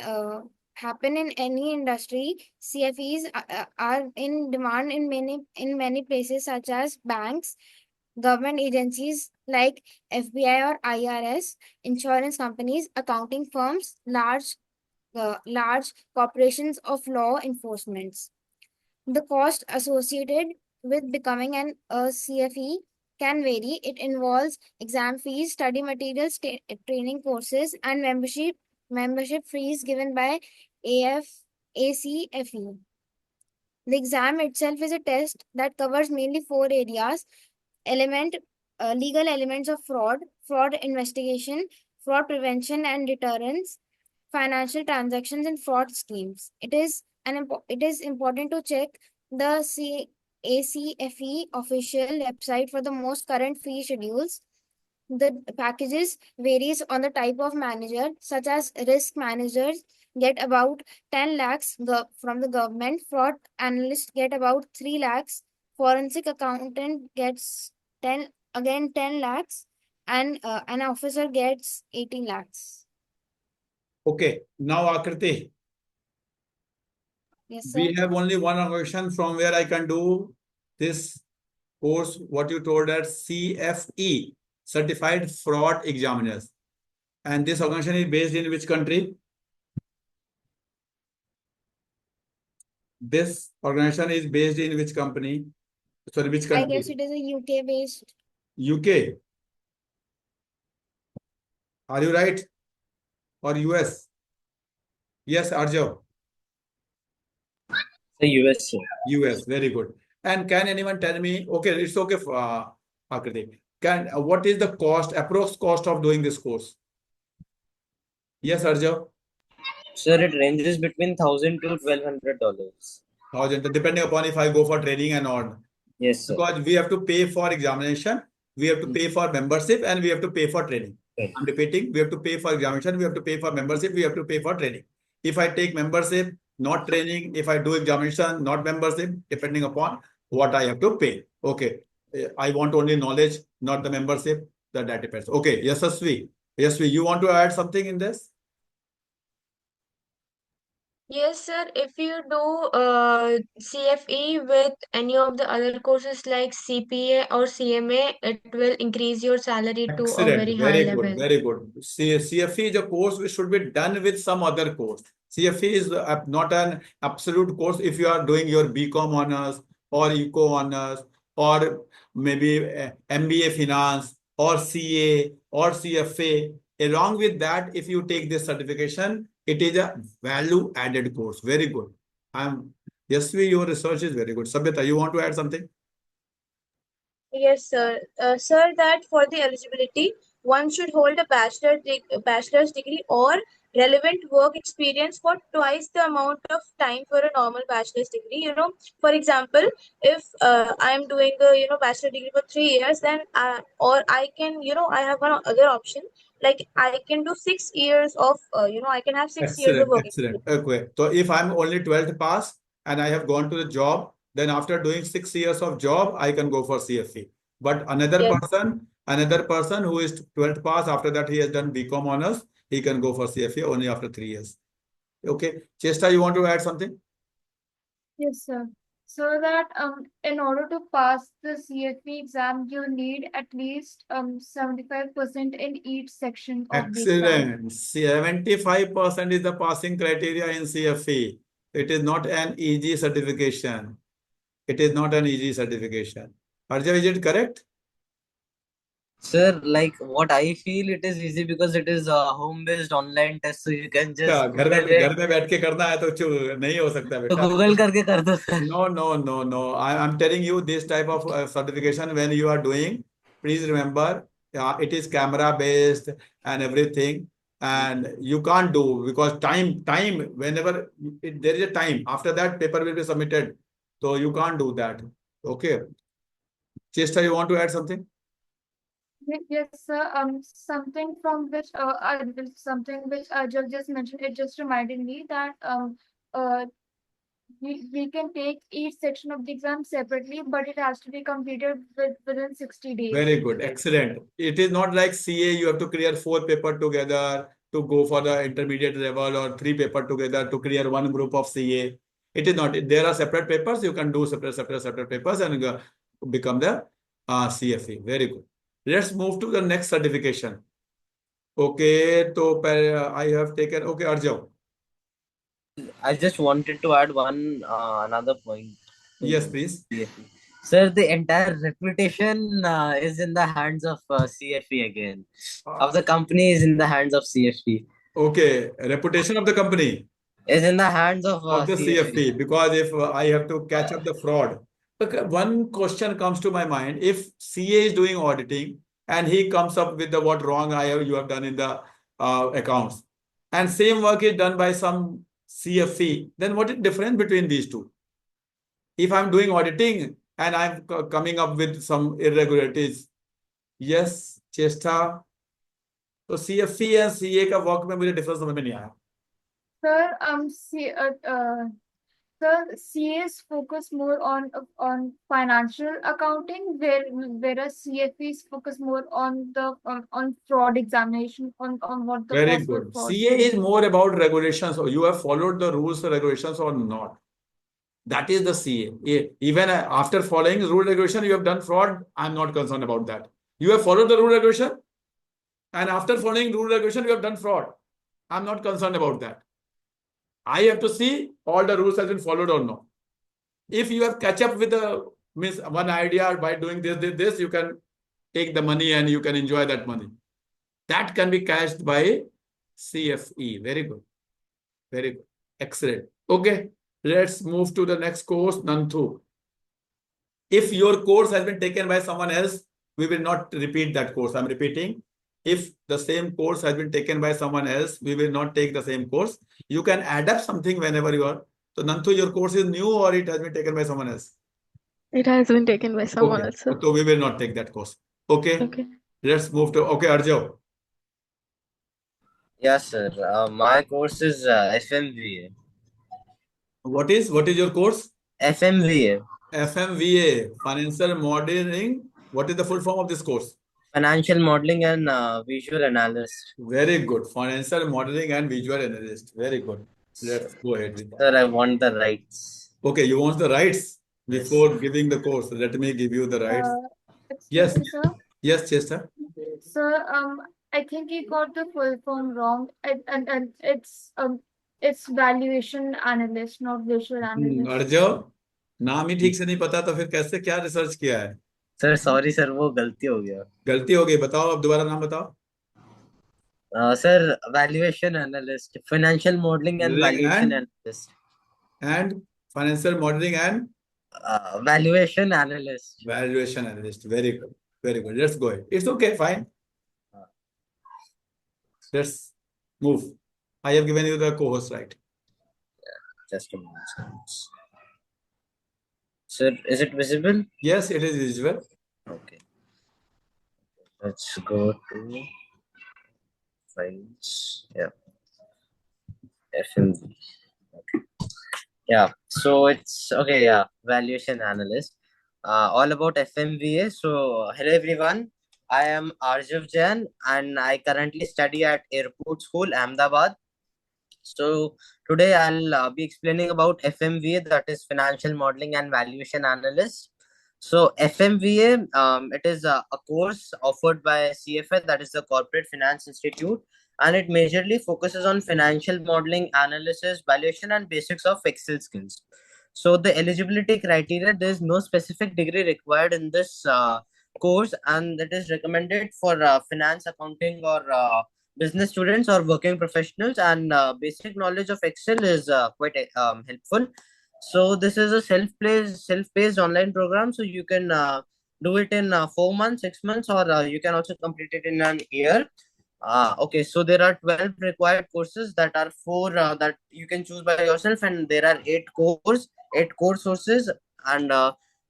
happen in any industry. CFEs are in demand in many places, such as banks, government agencies like FBI or IRS, insurance companies, accounting firms, large corporations of law enforcement. The cost associated with becoming a CFE can vary. It involves exam fees, study materials, training courses, and membership fees given by ACFE. The exam itself is a test that covers mainly 4 areas: legal elements of fraud investigation, fraud prevention and deterrence, financial transactions, and fraud schemes. It is important to check the ACFE official website for the most current fee schedules. The packages varies on the type of manager, such as risk managers get about 10 lakhs from the government, fraud analysts get about 3 lakhs, forensic accountant gets 10 lakhs, and an officer gets 18 lakhs. Okay. Now, Akriti, Yes, sir. we have only one organization from where I can do this course, what you told as CFE, Certified Fraud Examiners. And this organization is based in which country? This organization is based in which company? Sorry, which I country? guess it is a UK based. UK. Are you right? Or US? Yes, Arjav. The US, sir. US, very good. And can anyone tell me, okay, it's okay for Akriti. What is the cost, approx cost of doing this course? Yes, Arjav. Sir, it ranges between $1,000 to $1,200. 1,000, depending upon if I go for training and not. Yes, sir. Because we have to pay for examination, we have to pay for membership, and we have to pay for training. Okay. I'm repeating, we have to pay for examination, we have to pay for membership, we have to pay for training. If I take membership, not training, if I do examination, not membership, depending upon what I have to pay. Okay. I want only knowledge, not the membership. That depends. Okay. Yes, Asvi. Yes, you want to add something in this? Yes, sir. If you do CFE with any of the other courses like CPA or CMA, it will increase your salary to a very Excellent. high Very level. good. Very good. CFE is a course which should be done with some other course. CFE is not an absolute course. If you are doing your BCom honors or Eco honors or maybe MBA finance or CA or CFA, along with that, if you take this certification, it is a value added course. Very good. Yasvi, your research is very good. Sabhyata, you want to add something? Yes, sir. Sir, that for the eligibility, one should hold a bachelor's degree or relevant work experience for twice the amount of time for a normal bachelor's degree. For example, if I am doing a bachelor degree for 3 years, then or I can I have one other option, like I can do 6 years of I can have 6 years of Excellent, work excellent. experience. Okay. So if I'm only 12th pass and I have gone to the job, then after doing 6 years of job, I can go for CFE. But another Yes. person who is 12th pass, after that he has done BCom honors, he can go for CFE only after 3 years. Okay. Chesta, you want to add something? Yes, sir. So that in order to pass the CFE exam, you need at least 75% in each section of the exam. Excellent. 75% is the passing criteria in CFE. It is not an easy certification. It is not an easy certification. Arjun, is it correct? Sir, like what I feel, it is easy because it is a home-based online test, so you can just घर Google में it. बैठ के करना है तो नहीं हो सकता तो बेटा. Google करके कर दो sir. No. I'm telling you this type of certification when you are doing, please remember, it is camera based and everything, and you can't do because time whenever there is a time after that paper will be submitted, so you can't do that. Okay. Chester, you want to add something? Yes, sir. Something from which something which Ajay just mentioned. It just reminded me that uh we can take each section of the exam separately, but it has to be completed within 60 days. Very good. Excellent. It is not like CA, you have to clear 4 papers together to go for the intermediate level or 3 papers together to clear one group of CA. It is not. There are separate papers. You can do separate papers and become the CFE. Very good. Let's move to the next certification. Okay. So I have taken. Okay, Arjun. I just wanted to add one another point. Yes, please. CFE. Sir, the entire reputation is in the hands of CFE again. Of the company is in the hands of CFE. Okay. Reputation of the company Is in the hands of the CFE. CFE, because if I have to catch up the fraud. Okay, one question comes to my mind. If CA is doing auditing and he comes up with the what wrong you have done in the accounts, and same work is done by some CFE, then what is the difference between these two? If I'm doing auditing and I'm coming up with some irregularities, yes, Chesta. तो CFE and CA का work में मुझे difference समझ में नहीं आया. Sir, sir, CAs focus more on financial accounting, whereas CFEs focus more on the on fraud examination, on what the Very possible good. fraud CA could is be. more about regulations. So you have followed the rules and regulations or not. That is the CA. Even after following rule regulation, you have done fraud. I'm not concerned about that. You have followed the rule regulation, and after following rule regulation, you have done fraud. I'm not concerned about that. I have to see all the rules has been followed or not. If you have catch up with the one idea by doing this, you can take the money and you can enjoy that money. That can be cashed by CFE. Very good. Very good. Excellent. Okay. Let's move to the next course, Nanthu. If your course has been taken by someone else, we will not repeat that course. I'm repeating. if the same course has been taken by someone else, we will not take the same course. You can adapt something whenever you are. So Nanthu, your course is new or it has been taken by someone else? It has been taken by someone Okay, else, sir. so we will not take that course. Okay, Okay. let's move to, okay, Arjo. Yes, sir. My course is FMVA. What is your course? FMVA. FMVA, Financial Modeling. What is the full form of this course? Financial Modeling and Visual Analyst. Very good. Financial Modeling and Visual Analyst. Very good. Let's go ahead with that. Sir, I want the rights. Okay, you want the rights before giving the course. Let me give you the rights. Excuse Yes. me, sir. Yes, Chester. Sir, I think he got the full form wrong. And it's valuation analyst, not visual analyst. Arjav नाम ही ठीक से नहीं पता तो फिर कैसे क्या research किया है? सर सॉरी सर, वो गलती हो गया. गलती हो गई, बताओ अब दोबारा नाम बताओ. Sir, valuation analyst, financial modeling and valuation analyst. And financial modeling and valuation analyst. Valuation analyst. Very good. Very good. Let's go ahead. It's okay. Fine. Let's move. I have given you the co-host, right? Just a moment. Sir, is it visible? Yes, it is visible. Okay. Let's go to files. Yeah. FMV. Okay. Yeah. So it's okay. Yeah. Valuation analyst. All about FMVA. So hello everyone. I am Arjav Jain and I currently study at Airport School, Ahmedabad. So today I'll be explaining about FMVA, that is Financial Modeling and Valuation Analyst. So FMVA, it is a course offered by CFA, that is the Corporate Finance Institute, and it majorly focuses on financial modeling, analysis, valuation, and basics of Excel skills. So the eligibility criteria, there is no specific degree required in this course, and it is recommended for finance, accounting, or business students or working professionals, and basic knowledge of Excel is quite helpful. So this is a self-paced online program, so you can do it in 4 months, 6 months, or you can also complete it in an year. Okay, so there are 12 required courses that are that you can choose by yourself, and there are 8 core sources, and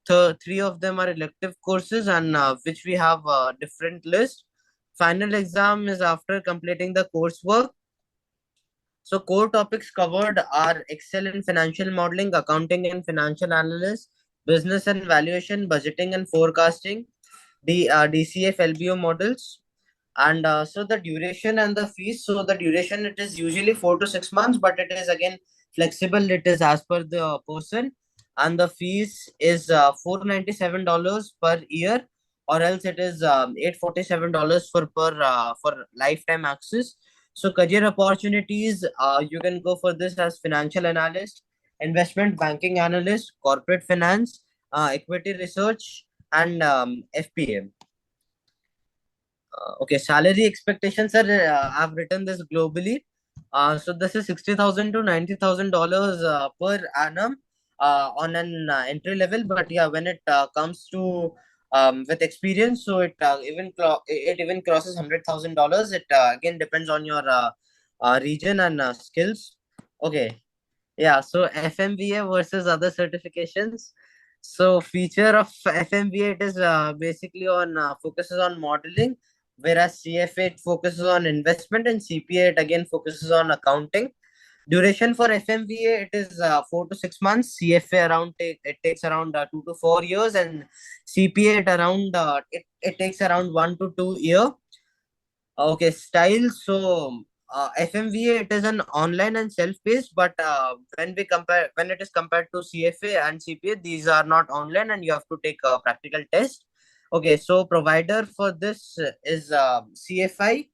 3 of them are elective courses, and which we have a different list. Final exam is after completing the coursework. So core topics covered are Excel and financial modeling, accounting and financial analysis, business and valuation, budgeting and forecasting, the DCF LBO models. And so the duration and the fees. So the duration, it is usually 4 to 6 months, but it is again flexible. It is as per the person. And the fees is $497 per year, or else it is $847 for lifetime access. So career opportunities, you can go for this as financial analyst, investment banking analyst, corporate finance, equity research, and FPA. Okay, salary expectations, sir. I've written this globally. So this is $60,000 to $90,000 per annum on an entry level. But yeah, when it comes to with experience, so it even crosses $100,000. It again depends on your region and skills. Okay, yeah. So FMVA versus other certifications. So feature of FMVA, it is basically on focuses on modeling, whereas CFA it focuses on investment, and CPA it again focuses on accounting. Duration for FMVA, it is 4 to 6 months. CFA it takes around 2 to 4 years, and CPA it takes around 1 to 2 years. Okay, style. So FMVA, it is an online and self-paced, but when it is compared to CFA and CPA, these are not online, and you have to take a practical test. Okay, so provider for this is CFI,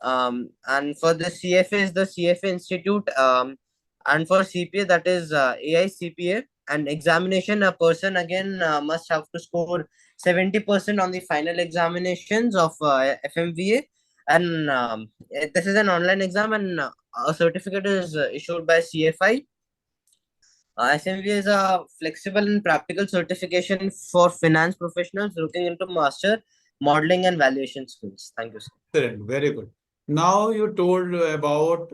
and for the CFA is the CFA Institute, and for CPA that is AICPA. And examination, a person again must have to score 70% on the final examinations of FMVA, and this is an online exam, and a certificate is issued by CFI. FMVA is a flexible and practical certification for finance professionals looking into master modeling and valuation skills. Thank you, sir. Excellent. Very good. Now you told about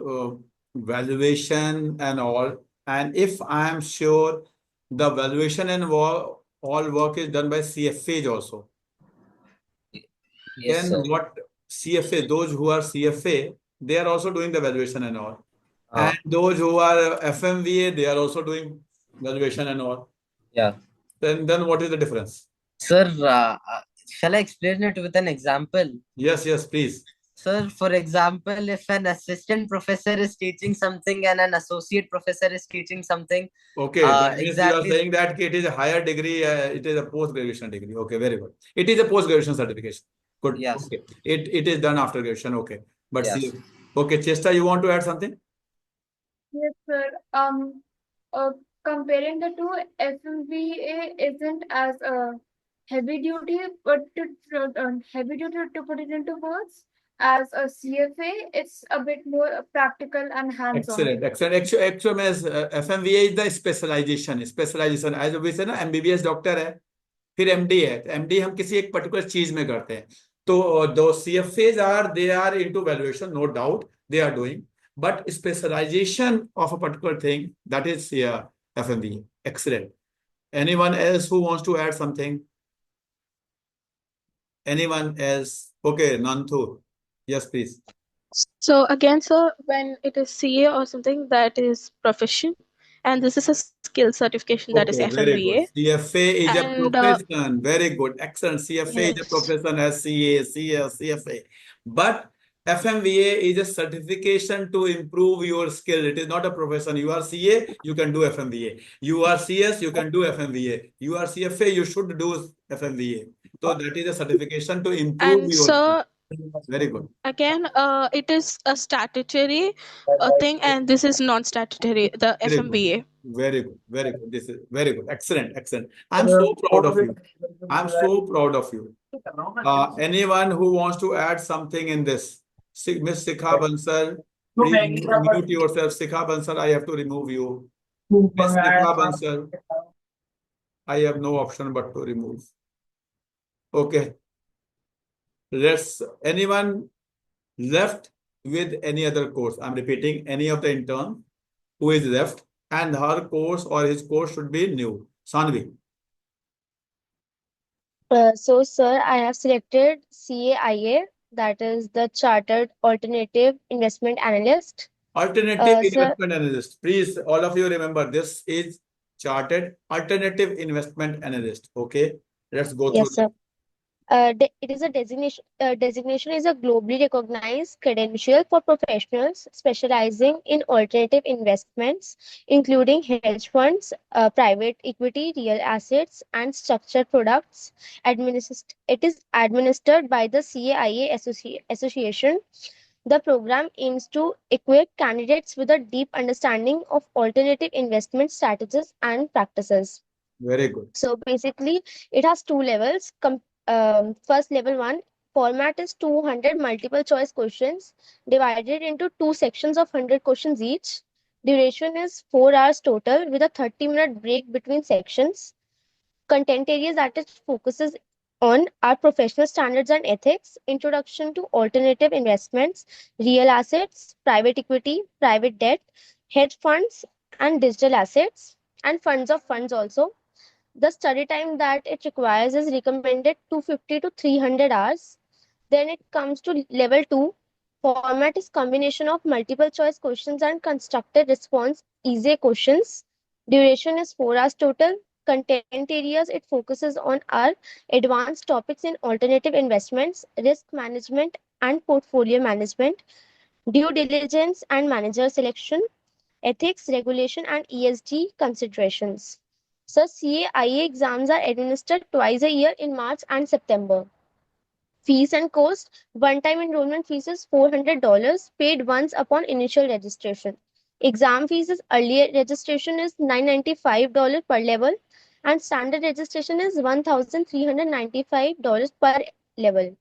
valuation and all. And if I am sure the valuation and all work is done by CFAs also. Yes, Then sir. what CFA, those who are CFA, they are also doing the valuation and all. And those who are FMVA, they are also doing valuation and all. Yeah. Then what is the difference? Sir, shall I explain it with an example? Yes, please. Sir, for example, if an assistant professor is teaching something and an associate professor is teaching something, okay, that means you are saying that it is a higher degree, it is a post-graduation degree. Okay, very good. It is a post-graduation certification. Good. Yes. Okay. It is done after graduation. Okay. But Yes. see, okay, Chesta, you want to add something? Yes, sir. Comparing the two, FMVA isn't as heavy duty, but heavy duty to put it into words. As a CFA, it's a bit more practical and hands-on. Excellent. Actually, FMVA is the specialization. As we say ना, MBBS doctor है, फिर MD है. MD हम किसी एक particular चीज में करते हैं. तो those CFAs they are into valuation, no doubt they are doing. But specialization of a particular thing, that is FMVA. Excellent. Anyone else who wants to add something? Anyone else? Okay, Nanthu. Yes, please. So again, sir, when it is CA or something, that is profession, and this is a skill certification, that is Okay, very good. FMVA. CFA is a And profession. Very good. Excellent. CFA is a yes. profession as CA, CS, CFA. But FMVA is a certification to improve your skill. It is not a profession. You are CA, you can do FMVA. You are CS, you can do FMVA. You are CFA, you should do FMVA. So that is a certification to improve And your skill. sir, Very good. again, it is a statutory thing, and this is non-statutory, the Very good. FMVA. Very good. Very good. This is very good. Excellent. I'm so proud of you. I'm so proud of you. Anyone who wants to add something in this? Miss Sikha Bansal, please mute yourself. Sikha Bansal, I have to remove you. Miss Sikha Bansal, I have no option but to remove. Okay. Anyone left with any other course? I'm repeating, any of the intern who is left and her course or his course should be new. Sanvi. So, sir, I have selected CAIA, that is the Chartered Alternative Investment Analyst. Alternative Sir, investment analyst. Please, all of you remember this is Chartered Alternative Investment Analyst. Okay, let's go yes, through. sir. It is a designation. Designation is a globally recognized credential for professionals specializing in alternative investments, including hedge funds, private equity, real assets, and structured products. It is administered by the CAIA Association. The program aims to equip candidates with a deep understanding of alternative investment strategies and practices. Very good. So basically, it has two levels. First, level 1 format is 200 multiple choice questions divided into two sections of 100 questions each. Duration is 4 hours total with a 30-minute break between sections. Content areas that it focuses on are professional standards and ethics, introduction to alternative investments, real assets, private equity, private debt, hedge funds, and digital assets, and funds of funds also. The study time that it requires is recommended 250 to 300 hours. Then it comes to level 2. Format is combination of multiple choice questions and constructed response easy questions. Duration is 4 hours total. Content areas it focuses on are advanced topics in alternative investments, risk management and portfolio management, due diligence and manager selection, ethics, regulation, and ESG considerations. So, CAIA exams are administered twice a year in March and September. Fees and cost: one-time enrollment fees is $400 paid once upon initial registration. Exam fees is early registration is $995 per level, and standard registration is $1,395 per level.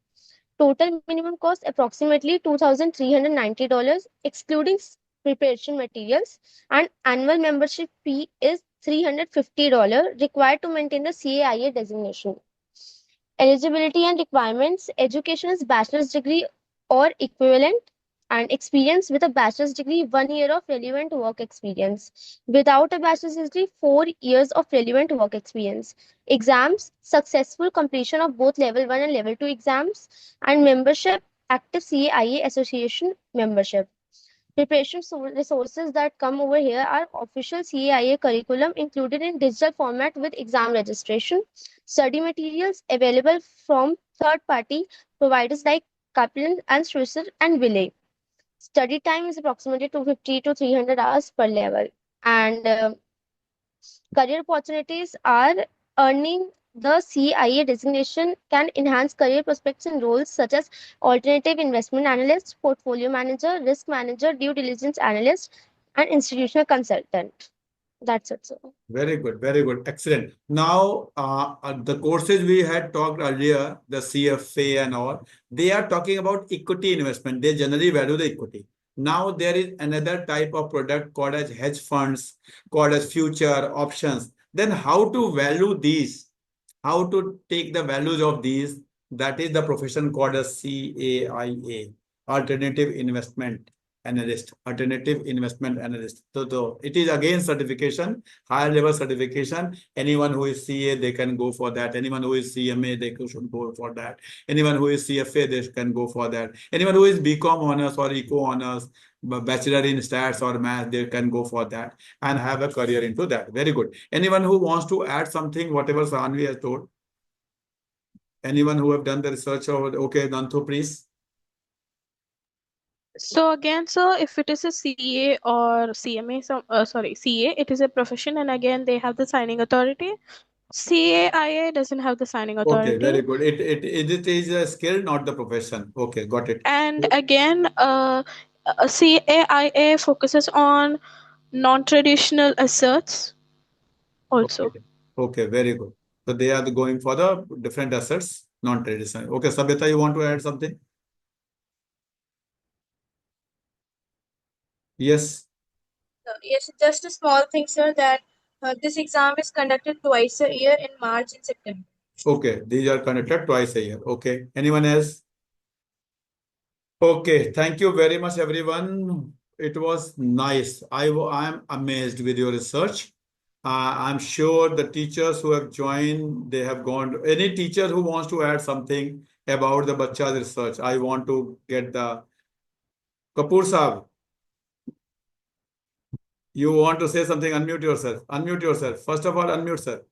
Total minimum cost approximately $2,390, excluding preparation materials, and annual membership fee is $350 required to maintain the CAIA designation. Eligibility and requirements. Education is bachelor's degree or equivalent, and experience with a bachelor's degree, 1 year of relevant work experience. Without a bachelor's degree, 4 years of relevant work experience. Exams, successful completion of both level 1 and level 2 exams, and membership, active CAIA association membership. Preparation resources that come over here are official CAIA curriculum included in digital format with exam registration, study materials available from third-party providers like Kaplan and Swisser and Wiley. Study time is approximately 250 to 300 hours per level. And career opportunities are earning the CIA designation can enhance career prospects in roles such as alternative investment analyst, portfolio manager, risk manager, due diligence analyst, and institutional consultant. That's it, sir. Very good, very good, excellent. Now, the courses we had talked earlier, the CFA and all, they are talking about equity investment. They generally value the equity. Now there is another type of product called as hedge funds, called as future options. Then how to value these? How to take the values of these? That is the profession called as CAIA, Alternative Investment Analyst, Alternative Investment Analyst. So it is again certification, higher level certification. Anyone who is CA, they can go for that. Anyone who is CMA, they should go for that. Anyone who is CFA, they can go for that. Anyone who is BCom honors or Eco honors, bachelor in stats or math, they can go for that and have a career into that. Very good. Anyone who wants to add something, whatever Sanvi has told? Anyone who have done the research? Okay, Nantu, please. So again, sir, if it is a CA or CMA, CA, it is a profession, and again they have the signing authority. CAIA doesn't have the signing authority. Okay, very good. It is a skill, not the profession. Okay, got it. And again, CAIA focuses on non-traditional assets also. Okay. Okay, very good. So they are going for the different assets, non-traditional. Okay, Sabita, you want to add something? Yes. Yes, just a small thing, sir, that this exam is conducted twice a year in March and September. Okay, these are conducted twice a year. Okay, anyone else? Okay, thank you very much, everyone. It was nice. I'm amazed with your research. I'm sure the teachers who have joined, they have gone. Any teacher who wants to add something about the Bachcha's research, I want to get the Kapoor Saab. You want to say something? Unmute yourself. Unmute yourself. First of all, unmute, sir.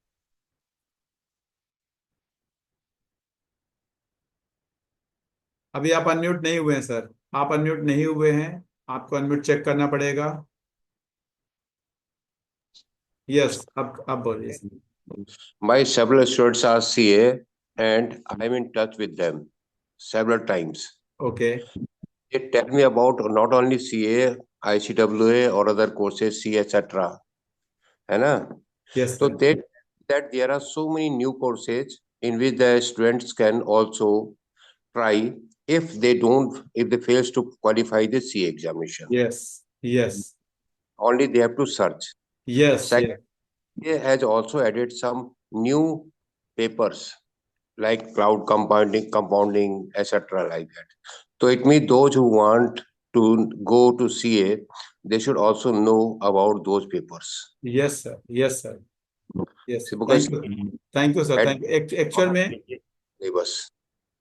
अभी आप unmute नहीं हुए हैं sir. आप unmute नहीं हुए हैं. आपको अनम्यूट चेक करना पड़ेगा. यस, अब बोलिए. My several students are CA and I'm in touch with them several times. Okay. They tell me about not only CA, ICWA or other courses, C, etc. है ना? Yes. So that there are so many new courses in which the students can also try if they fails to qualify the CA examination. Yes. Yes. Only they have to search. Yes. Second, CA has also added some new papers like cloud compounding, etc. like that. So it means those who want to go to CA, they should also know about those papers. Yes, sir. Yes, sir. Yes. Because Thank you, sir. Thank you. Actual में बस.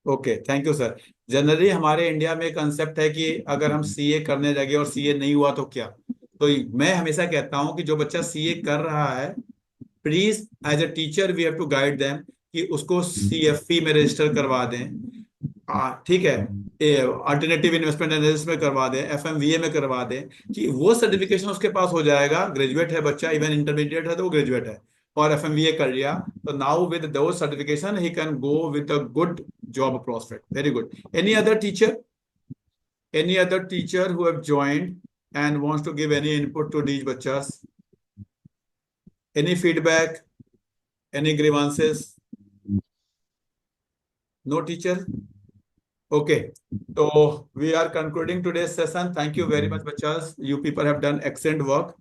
Okay, thank you sir. Generally हमारे India में concept है कि अगर हम CA करने लगे और सीए नहीं हुआ तो क्या. तो मैं हमेशा कहता हूं कि जो बच्चा सीए कर रहा है, please as a teacher we have to guide them कि उसको सीएफपी में रजिस्टर करवा दें. ठीक है, अल्टरनेटिव इन्वेस्टमेंट एनालिसिस में करवा दें, एफएमवीए में करवा दें, कि वो सर्टिफिकेशन उसके पास हो जाएगा. ग्रेजुएट है बच्चा, इवन इंटरमीडिएट है तो वो ग्रेजुएट है और FMVA कर लिया, तो now with those certification he can go with a good job prospect. Very good. Any other teacher? Any other teacher who have joined and wants to give any input to these bachas? Any feedback? Any grievances? No teacher? Okay. So we are concluding today's session. Thank you very much, bachas. You people have done excellent work.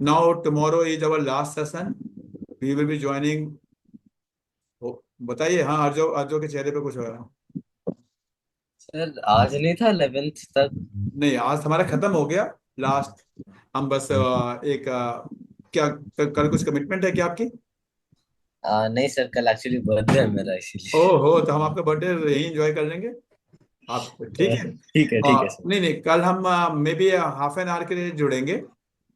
Now tomorrow is our last session. We will be joining बताइए। हाँ, अर्जो अर्जो के चेहरे पे कुछ हो रहा है। Sir आज नहीं था 11th तक? नहीं, आज हमारा खत्म हो गया लास्ट। हम बस एक क्या कल कुछ कमिटमेंट है क्या आपकी? नहीं सर, कल एक्चुअली बर्थडे है मेरा, इसीलिए। ओहो, तो हम आपका बर्थडे यही एंजॉय कर लेंगे। आप ठीक है। ठीक है सर। नहीं नहीं, कल हम may be half an hour के लिए जुड़ेंगे।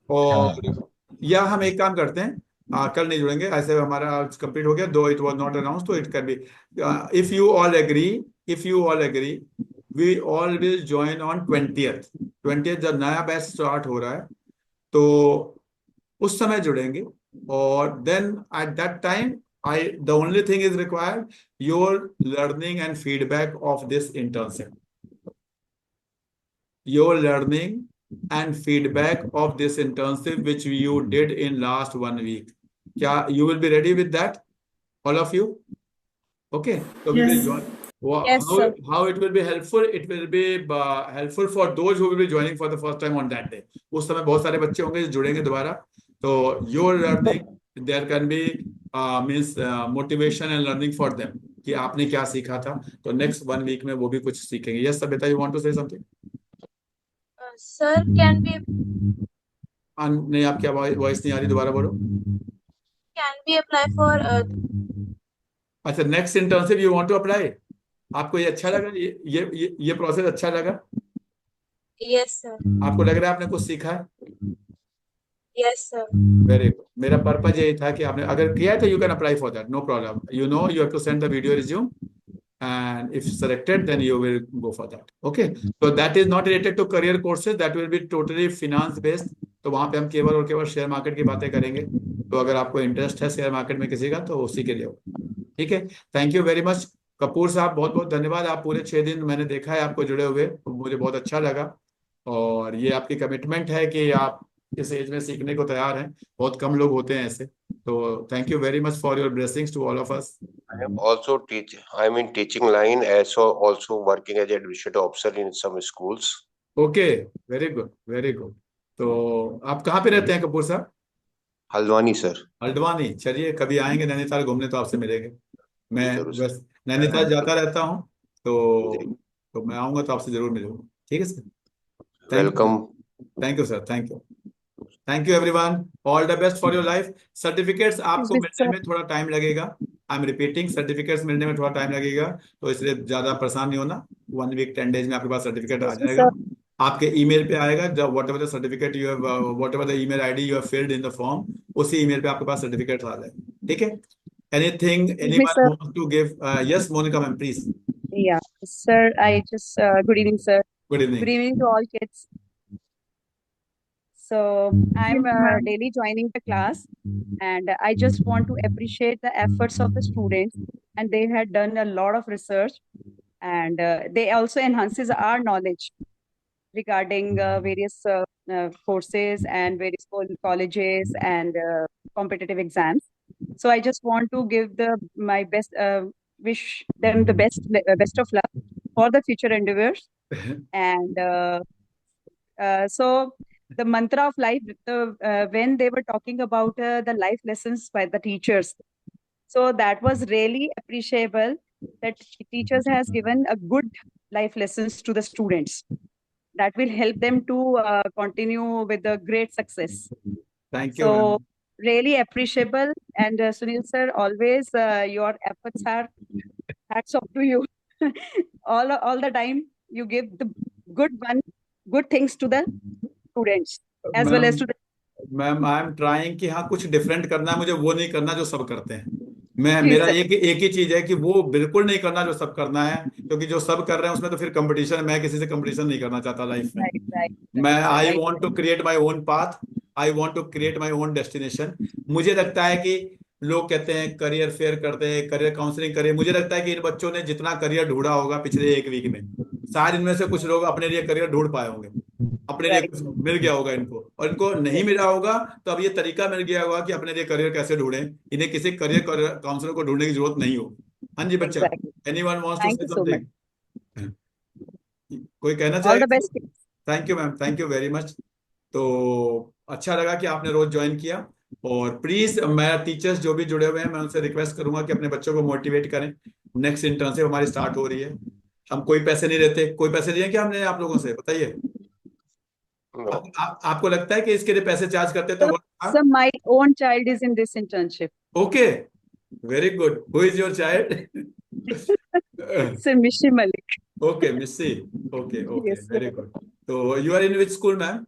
हाँ और या हम एक काम करते हैं, कल नहीं जुड़ेंगे, ऐसे हमारा कंप्लीट हो गया, though it was not announce, तो it can be, if you all agree, if you all agree, we all will join on 20th जब नया बैच स्टार्ट हो रहा है, तो उस समय जुड़ेंगे। और then at that time, I the only thing is required your learning and feedback of this internship, your learning and feedback of this internship which you did in last 1 week. क्या you will be ready with that, all of you? Okay, so we will Yes. join. Yes, How sir. how it will be helpful? It will be helpful for those who will be joining for the first time on that day. उस समय बहुत सारे बच्चे होंगे जो जुड़ेंगे दोबारा, तो your learning there can be means motivation and learning for them कि आपने क्या सीखा था, तो नेक्स्ट 1 week में वो भी कुछ सीखेंगे। Yes Sabita, you want to say something? Sir, नहीं, आपकी वॉइस नहीं आ रही, दोबारा बोलो। can we apply for अच्छा, next internship you want to apply? आपको ये अच्छा लगा, ये प्रोसेस अच्छा लगा? yes sir, आपको लग रहा है आपने कुछ सीखा है? yes sir, very good. मेरा पर्पज यही था कि आपने अगर किया है तो you can apply for that, no problem. You know you have to send the video resume, and if selected then you will go for that. Okay, so that is not related to career courses, that will be totally finance based. तो वहां पे हम केवल और केवल share market की बातें करेंगे, तो अगर आपको इंटरेस्ट है शेयर मार्केट में किसी का, तो उसी के लिए होगा। ठीक है, thank you very much Kapoor साहब, बहुत बहुत धन्यवाद। आप पूरे 6 दिन मैंने देखा है आपको जुड़े हुए, तो मुझे बहुत अच्छा लगा। और ये आपकी कमिटमेंट है कि आप इस एज में सीखने को तैयार हैं, बहुत कम लोग होते हैं ऐसे। तो thank you very much for your blessings to all of us. I am also teach. I am in teaching line, also working as administrative officer in some schools. Okay, very good very good. तो आप कहाँ पे रहते हैं कपूर साहब? Haldwani sir. Haldwani, चलिए कभी आएंगे नैनीताल घूमने तो आपसे मिलेंगे। मैं जरूर सर। बस नैनीताल जाता रहता हूँ, तो जी। तो मैं आऊंगा तो आपसे जरूर मिलूंगा। ठीक है sir, thank you. Welcome. Thank you sir, thank you everyone, all the best for your life. Certificates आपको Yes, मिलने sir. में थोड़ा टाइम लगेगा, आई एम रिपीटिंग, सर्टिफिकेट्स मिलने में थोड़ा टाइम लगेगा, तो इसलिए ज्यादा परेशान नहीं होना। 1 week 10 days में आपके पास सर्टिफिकेट आ Excuse me, जाएगा, sir. आपके ईमेल पे आएगा। जब whatever the certificate you have, whatever the email ID you have filled in the form, उसी ईमेल पे आपके पास सर्टिफिकेट आ जाएगा। ठीक है, anything Excuse me, anyone sir. Wants to give? Yes Monica ma'am please. Yeah, sir, I just, good evening, sir. Good Good evening. evening to all kids. So I'm Yes, ma'am. daily joining the class, and I just want to appreciate the efforts of the students, and they had done a lot of research, and they also enhances our knowledge regarding various courses and various colleges and competitive exams. So I just want to give my best, wish them the best of luck for the future endeavors. And so the mantra of life, when they were talking about the life lessons by the teachers, so that was really appreciable that teachers has given a good life lessons to the students that will help them to continue with the great success. Thank you ma'am. So really appreciable. And Sunil sir, always your efforts are hats off to you. All the time you give the good things to the students as well ma'am as to the ma'am I am trying कि हाँ कुछ different करना है मुझे, वो नहीं करना जो सब करते हैं। मैं जी मेरा सर, एक ही चीज है कि वो बिल्कुल नहीं करना जो सब करना है, क्योंकि जो सब कर रहे हैं उसमें तो फिर कंपटीशन है, मैं किसी से कंपटीशन नहीं करना चाहता लाइफ में। right मैं sir, I right want to create my own path, I want to create my own destination. मुझे लगता है कि लोग कहते हैं करियर फेयर करते हैं, करियर काउंसलिंग करिए, मुझे लगता है कि इन बच्चों ने जितना करियर ढूंढा होगा पिछले 1 week में, शायद इनमें से कुछ लोग अपने लिए करियर ढूंढ पाए होंगे, अपने लिए right कुछ मिल गया होगा इनको, और इनको नहीं मिला होगा तो अब ये तरीका मिल गया होगा कि अपने लिए करियर कैसे ढूंढें, इन्हें किसी करियर काउंसलर को ढूंढने की जरूरत नहीं हो। हाँ जी बच्चा, exactly. Anyone wants to Thank say you so much. Something? कोई कहना All the चाहेगा? best. Thank you ma'am, thank you very much. तो अच्छा लगा कि आपने रोज ज्वाइन किया। और प्लीज मैं टीचर्स जो भी जुड़े हुए हैं मैं उनसे रिक्वेस्ट करूंगा कि अपने बच्चों को मोटिवेट करें। नेक्स्ट इंटर्नशिप हमारी स्टार्ट हो रही है, हम कोई पैसे नहीं लेते, कोई पैसे लिए क्या हमने आप लोगों से, बताइए। आपको लगता है कि इसके लिए पैसे चार्ज करते तो So my own child is in this internship. Okay, very good. Who is your child? So Missy Malik. Okay, Missy. Okay, Yes, sir. very good. So you are in which school, ma'am?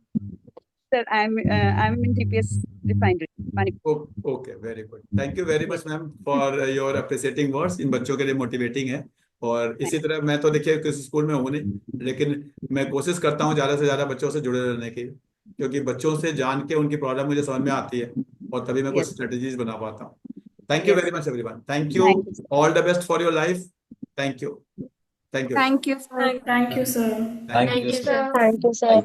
Sir, I'm in TPS refinery. Manipur. Okay, very good. Thank you very much, ma'am, for your appreciating words. इन बच्चों के लिए motivating है। और इसी तरह मैं तो देखिए किसी स्कूल में हूँ नहीं, लेकिन मैं कोशिश करता हूँ ज्यादा से ज्यादा बच्चों से जुड़े रहने की, क्योंकि बच्चों से जान के उनकी प्रॉब्लम मुझे समझ में आती है और तभी मैं कुछ स्ट्रेटजीज बना पाता हूँ। Thank you very much everyone. Thank you, all the best for your life. Thank you, thank you, Thank you, sir. Thank you, sir. Thank you, sir.